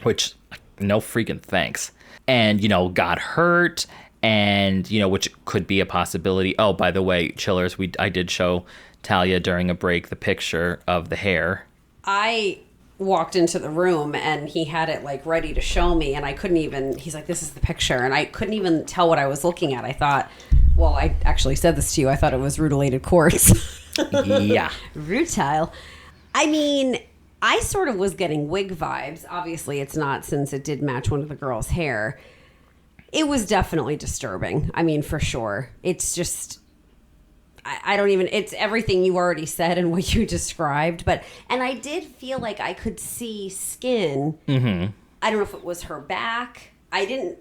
which, no freaking thanks. And, you know, got hurt, and, you know, which could be a possibility. Oh, by the way, chillers, I did show Talia during a break the picture of the hair. I walked into the room and he had it like ready to show me, and I couldn't even, he's like, this is the picture, and I couldn't even tell what I was looking at. I thought, well, I actually said this to you, I thought it was rutilated quartz. Yeah. Rutile. I mean, I sort of was getting wig vibes. Obviously it's not, since it did match one of the girls' hair. It was definitely disturbing. I mean, for sure. It's just, I don't even, it's everything you already said and what you described. And I did feel like I could see skin. Mm-hmm. I don't know if it was her back. I didn't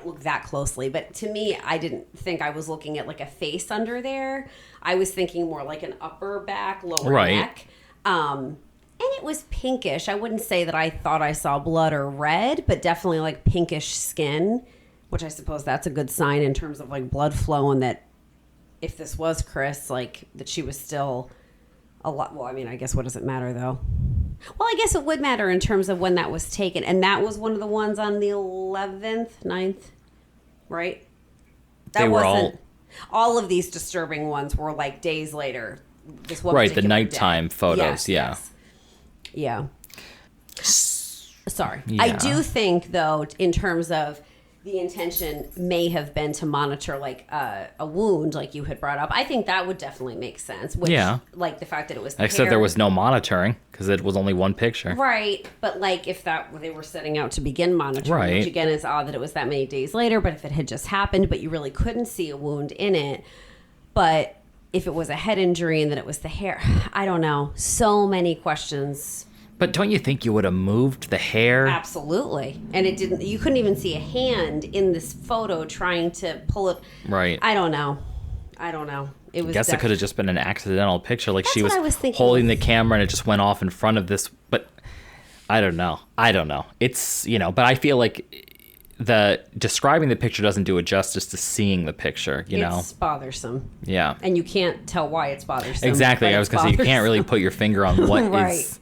look that closely, but to me, I didn't think I was looking at like a face under there. I was thinking more like an upper back, lower neck. And it was pinkish. I wouldn't say that I thought I saw blood or red, but definitely like pinkish skin, which I suppose that's a good sign in terms of like blood flow, and that if this was Kris, like that she was still a lot. Well, I mean, I guess what does it matter though? Well, I guess it would matter in terms of when that was taken. And that was one of the ones on the 11th, 9th, right? That they were wasn't all of these disturbing ones were like days later. This one right, the nighttime photos, yes. Yeah. Sorry. Yeah. I do think, though, in terms of the intention may have been to monitor like a wound, like you had brought up. I think that would definitely make sense. Which, like the fact that it was except there was no monitoring because it was only one picture. Right, but like if that they were setting out to begin monitoring, which again is odd that it was that many days later. But if it had just happened, but you really couldn't see a wound in it, but if it was a head injury and that it was the hair, I don't know. So many questions. But don't you think you would have moved the hair? Absolutely. And it didn't, you couldn't even see a hand in this photo trying to pull it. Right. I don't know. It was. I guess it could have just been an accidental picture. Like That's she was thinking holding the camera and it just went off in front of this. But I don't know. It's, but I feel like describing the picture doesn't do it justice to seeing the picture, It's bothersome. Yeah. And you can't tell why it's bothersome. Exactly. I was going to say, you can't really put your finger on what right. is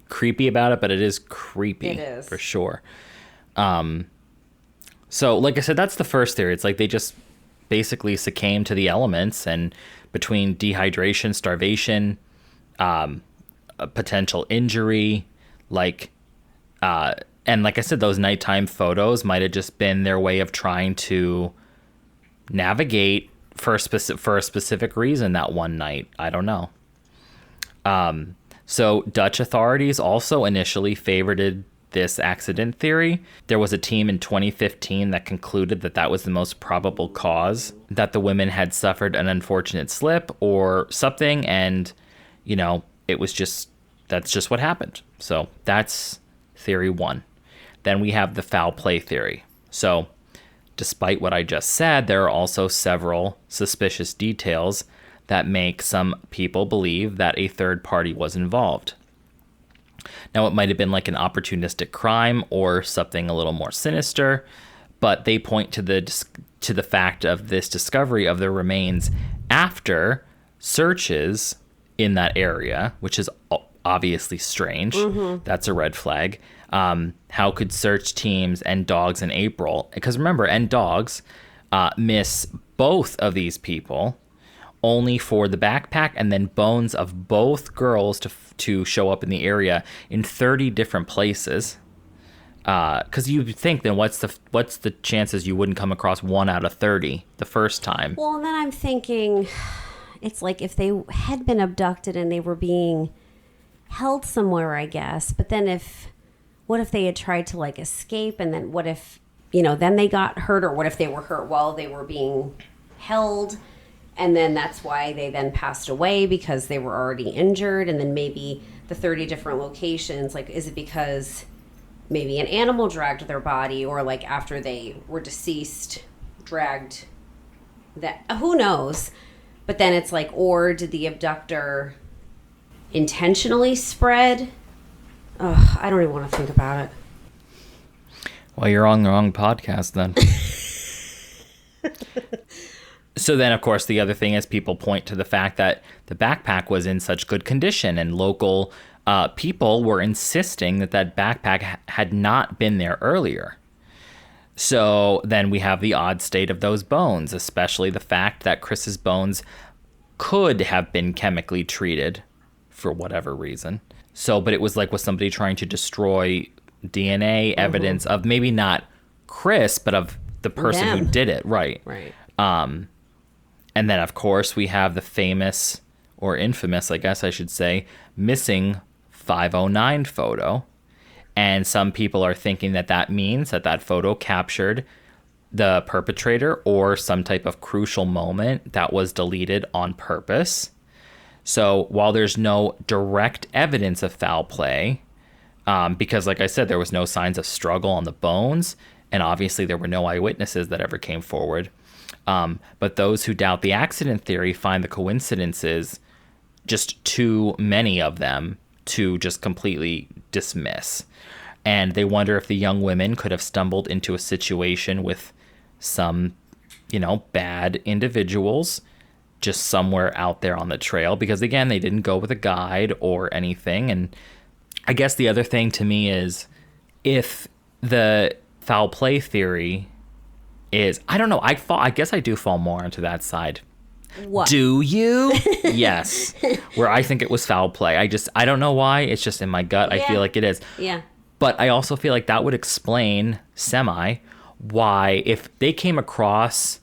creepy about it, but it is creepy. It is. For sure. So, like I said, that's the first theory. It's like they just basically succumbed to the elements, and between dehydration, starvation, a potential injury, and like I said, those nighttime photos might have just been their way of trying to navigate for a specific reason that one night. I don't know. So Dutch authorities also initially favored this accident theory. There was a team in 2015 that concluded that was the most probable cause, that the women had suffered an unfortunate slip or something, and that's just what happened. So that's theory one. Then we have the foul play theory. So despite what I just said, there are also several suspicious details that make some people believe that a third party was involved. Now, it might have been like an opportunistic crime or something a little more sinister, but they point to the fact of this discovery of the remains after searches in that area, which is obviously strange. Mm-hmm. That's a red flag. How could search teams and dogs in April, because remember, and dogs miss both of these people, only for the backpack and then bones of both girls to show up in the area in 30 different places. Because you'd think, then what's the chances you wouldn't come across 1 out of 30 the first time? Well, and then I'm thinking, it's like if they had been abducted and they were being held somewhere, I guess. But then what if they had tried to escape, and then what if, then they got hurt, or what if they were hurt while they were being held? And then that's why they then passed away, because they were already injured. And then maybe the 30 different locations, is it because maybe an animal dragged their body, or after they were deceased, dragged that? Who knows? But then it's or did the abductor intentionally spread? Ugh, I don't even want to think about it. Well, you're on the wrong podcast then. So then, of course, the other thing is people point to the fact that the backpack was in such good condition, and local people were insisting that backpack had not been there earlier. So then we have the odd state of those bones, especially the fact that Kris's bones could have been chemically treated for whatever reason. So, but it was was somebody trying to destroy DNA evidence of maybe not Kris, but of the person who did it. Right. Right. And then, of course, we have the famous, or infamous, I guess I should say, missing 509 photo. And some people are thinking that means that photo captured the perpetrator or some type of crucial moment that was deleted on purpose. So while there's no direct evidence of foul play, because like I said, there was no signs of struggle on the bones, and obviously there were no eyewitnesses that ever came forward. But those who doubt the accident theory find the coincidences just too many of them to just completely dismiss. And they wonder if the young women could have stumbled into a situation with some, bad individuals just somewhere out there on the trail, because again, they didn't go with a guide or anything. And I guess the other thing to me is, if the foul play theory is, I don't know, I guess I do fall more into that side. What? Do you? Yes. Where I think it was foul play. I don't know why. It's just in my gut. Yeah. I feel like it is. Yeah. But I also feel like that would explain why, if they came across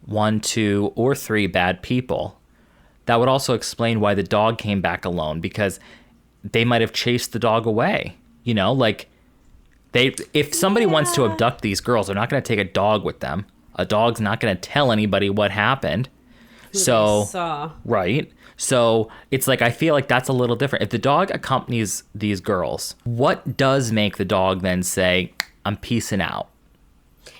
1, 2, or 3 bad people, that would also explain why the dog came back alone, because they might have chased the dog away. If somebody wants to abduct these girls, they're not going to take a dog with them. A dog's not going to tell anybody what happened. Who they saw. Right. So it's I feel like that's a little different. If the dog accompanies these girls, what does make the dog then say, I'm peacing out?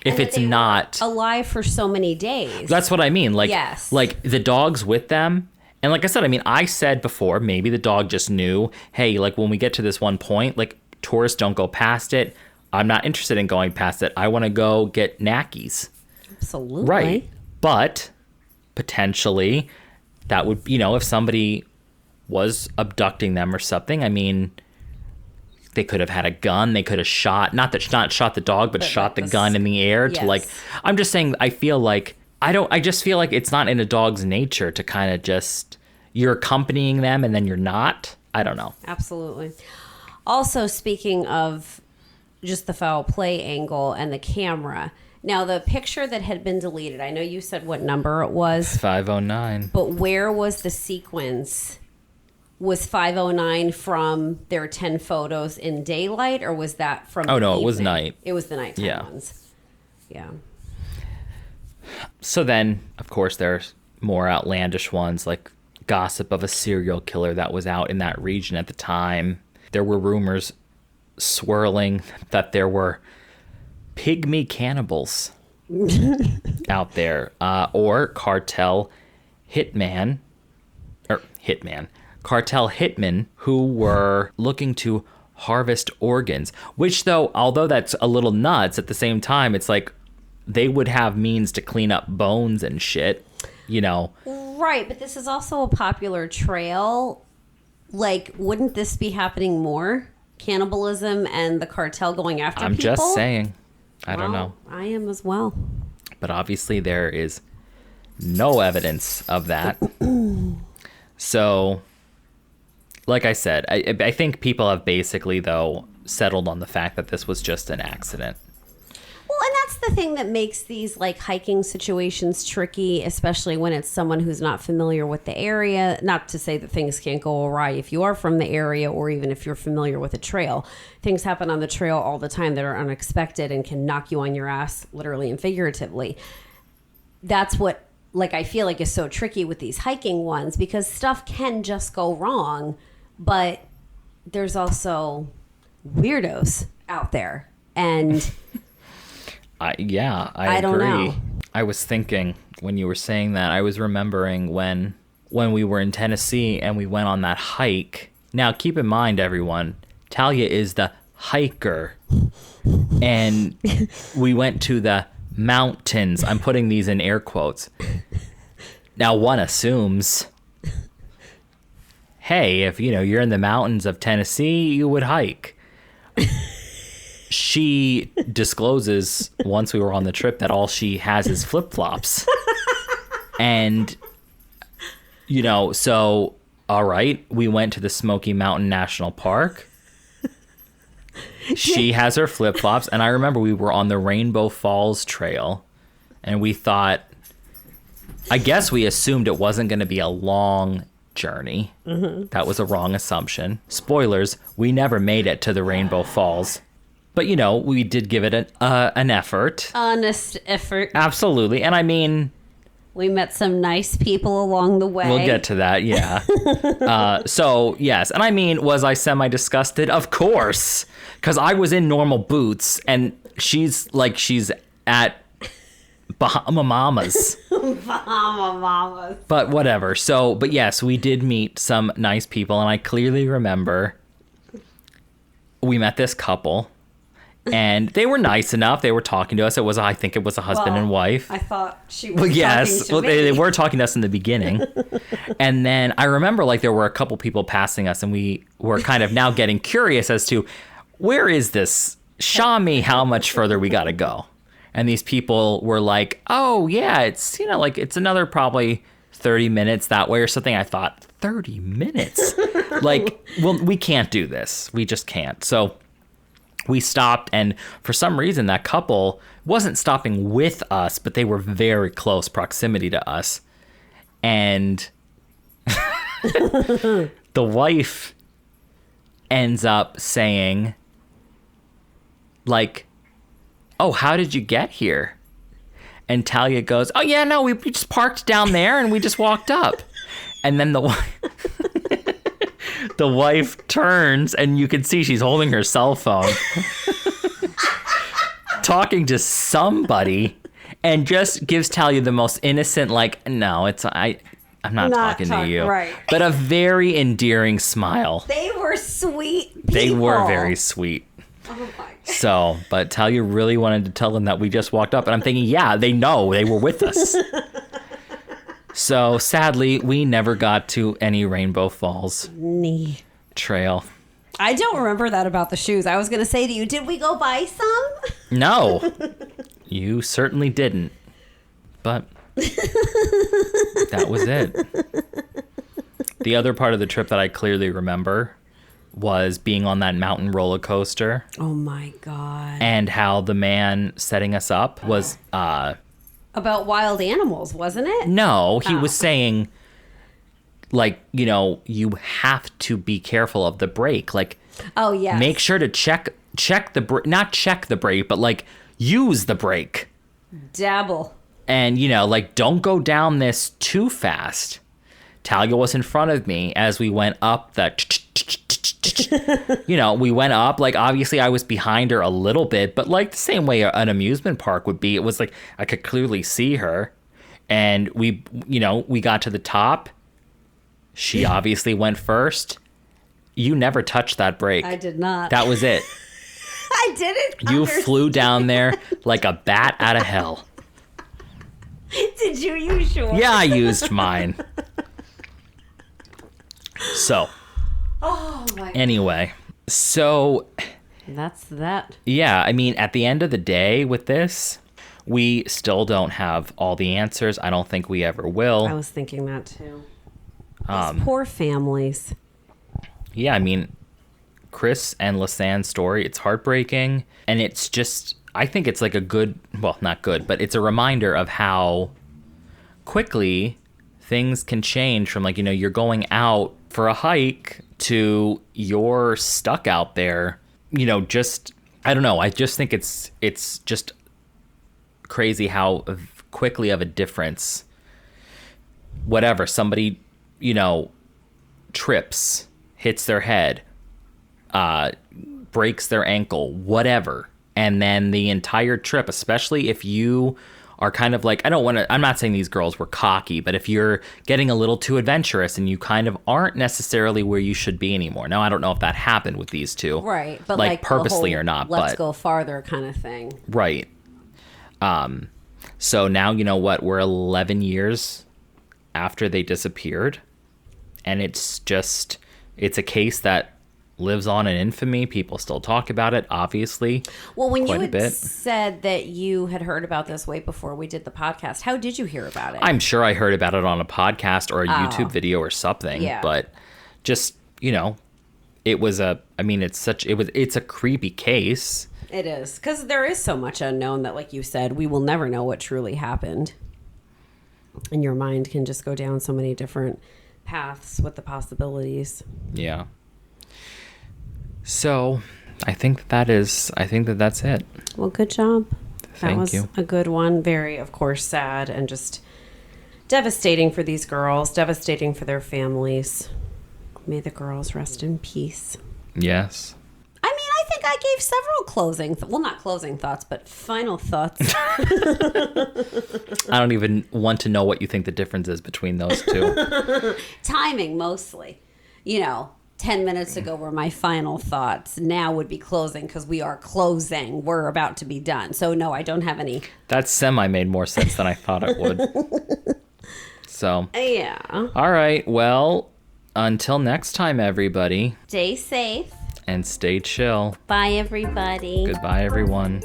If it's not alive for so many days. That's what I mean. Yes. The dog's with them. And like I said, I said before, maybe the dog just knew, hey, when we get to this one point, Tourists don't go past it. I'm not interested in going past it. I want to go get knackies. Absolutely. Right. But potentially that would, if somebody was abducting them or something, I mean, they could have had a gun. They could have shot, not shot the dog, but shot the gun in the air to I'm just saying, I just feel like it's not in a dog's nature to kind of just, you're accompanying them and then you're not. I don't know. Absolutely. Also, speaking of just the foul play angle and the camera, now the picture that had been deleted, I know you said what number it was. 509. But where was the sequence? Was 509 from their 10 photos in daylight, or was that from Oh, no, evening? It was night. It was the nighttime ones. Yeah. So then, of course, there's more outlandish ones, like gossip of a serial killer that was out in that region at the time. There were rumors swirling that there were pygmy cannibals out there, or cartel hitmen who were looking to harvest organs, which although that's a little nuts, at the same time, it's like they would have means to clean up bones and shit, Right, but this is also a popular trail. Like, wouldn't this be happening more? Cannibalism and the cartel going after people? I'm just saying. I don't know. I am as well. But obviously there is no evidence of that. So, like I said, I think people have basically, though, settled on the fact that this was just an accident. Well, and that's the thing that makes these hiking situations tricky, especially when it's someone who's not familiar with the area. Not to say that things can't go awry if you are from the area, or even if you're familiar with a trail. Things happen on the trail all the time that are unexpected and can knock you on your ass, literally and figuratively. That's what I feel like is so tricky with these hiking ones, because stuff can just go wrong, but there's also weirdos out there. And I agree. Don't know. I was thinking when you were saying that, I was remembering when we were in Tennessee and we went on that hike. Now, keep in mind, everyone, Talia is the hiker. And we went to the mountains. I'm putting these in air quotes. Now, one assumes, hey, if you're in the mountains of Tennessee, you would hike. She discloses once we were on the trip that all she has is flip-flops. And, so, all right, we went to the Smoky Mountain National Park. She has her flip-flops. And I remember we were on the Rainbow Falls Trail. And we thought, I guess we assumed it wasn't going to be a long journey. Mm-hmm. That was a wrong assumption. Spoilers, we never made it to the Rainbow Falls. But, we did give it an effort. Honest effort. Absolutely. And I mean, we met some nice people along the way. We'll get to that, yeah. So, yes. And I mean, was I semi-disgusted? Of course. Because I was in normal boots, and she's at Bahama Mamas. Bahama Mamas. But whatever. So, but yes, we did meet some nice people, and I clearly remember we met this couple. And they were nice enough. They were talking to us. I think it was a husband and wife. I thought she was talking to me. They were talking to us in the beginning. And then I remember there were a couple people passing us, and we were kind of now getting curious as to, where is this? Show me how much further we got to go. And these people were like, oh, yeah, it's, it's another probably 30 minutes that way or something. I thought, 30 minutes? Well, we can't do this. We just can't. So we stopped, and for some reason that couple wasn't stopping with us, but they were very close proximity to us. And the wife ends up saying, oh, how did you get here? And Talia goes, oh, yeah, no, we just parked down there and we just walked up. And then the wife turns, and you can see she's holding her cell phone, talking to somebody, and just gives Talia the most innocent, no, I'm not talking to you. Right. But a very endearing smile. They were sweet people. They were very sweet. Oh my God. So, but Talia really wanted to tell them that we just walked up. And I'm thinking, yeah, they know. They were with us. So, sadly, we never got to any Rainbow Falls trail. I don't remember that about the shoes. I was going to say to you, did we go buy some? No. You certainly didn't. But that was it. The other part of the trip that I clearly remember was being on that mountain roller coaster. Oh my God. And how the man setting us up was about wild animals, wasn't it? No, he was saying, like, you know, you have to be careful of the brake. Like, oh yeah, make sure to check the brake, not check the brake, but like use the brake. Dabble. And, you know, like, don't go down this too fast. Talia was in front of me as we went up that, you know, we went up. Like, obviously I was behind her a little bit, but like the same way an amusement park would be. It was like I could clearly see her. And we, you know, we got to the top. She obviously went first. You never touched that brake. I did not. That was it. I didn't. You flew down there like a bat out of hell. Did you use yours? Yeah, I used mine. So, oh my God. Anyway, so that's that. Yeah, I mean, at the end of the day with this, we still don't have all the answers. I don't think we ever will. I was thinking that too. Those poor families. Yeah, I mean, Kris and Lisanne's story, it's heartbreaking. And it's just, I think it's like a good, well, not good, but it's a reminder of how quickly things can change from, like, you know, you're going out for a hike to you're stuck out there, you know, just, I don't know. I just think it's just crazy how quickly of a difference, whatever, somebody, you know, trips, hits their head, breaks their ankle, whatever. And then the entire trip, especially if you are kind of like, I'm not saying these girls were cocky, but if you're getting a little too adventurous and you kind of aren't necessarily where you should be anymore. Now, I don't know if that happened with these two. Right. But like purposely or not. Let's go farther kind of thing. Right. So now, you know what, we're 11 years after they disappeared. And it's a case that lives on in infamy. People still talk about it, obviously. Well, when you had said that you had heard about this way before we did the podcast, how did you hear about it? I'm sure I heard about it on a podcast or a YouTube video or something. Yeah. But just, you know, it's a creepy case. It is, because there is so much unknown that, like you said, we will never know what truly happened. And your mind can just go down so many different paths with the possibilities. Yeah. So, I think that's it. Well, good job. Thank you. A good one. Very, of course, sad and just devastating for these girls, devastating for their families. May the girls rest in peace. Yes. I mean, I think I gave several not closing thoughts, but final thoughts. I don't even want to know what you think the difference is between those two. Timing, mostly. You know, 10 minutes ago were my final thoughts. Now would be closing because we are closing. We're about to be done. So, no, I don't have any. That made more sense than I thought it would. So. Yeah. All right. Well, until next time, everybody. Stay safe. And stay chill. Bye, everybody. Goodbye, everyone.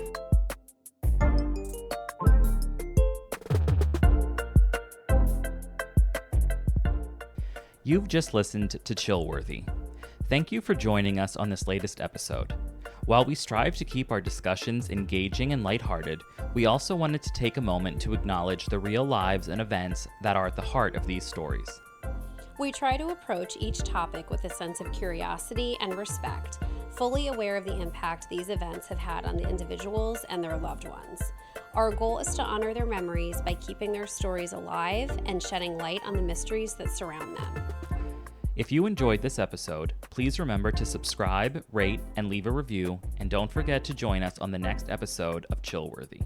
You've just listened to Chillworthy. Thank you for joining us on this latest episode. While we strive to keep our discussions engaging and lighthearted, we also wanted to take a moment to acknowledge the real lives and events that are at the heart of these stories. We try to approach each topic with a sense of curiosity and respect, fully aware of the impact these events have had on the individuals and their loved ones. Our goal is to honor their memories by keeping their stories alive and shedding light on the mysteries that surround them. If you enjoyed this episode, please remember to subscribe, rate, and leave a review, and don't forget to join us on the next episode of Chillworthy.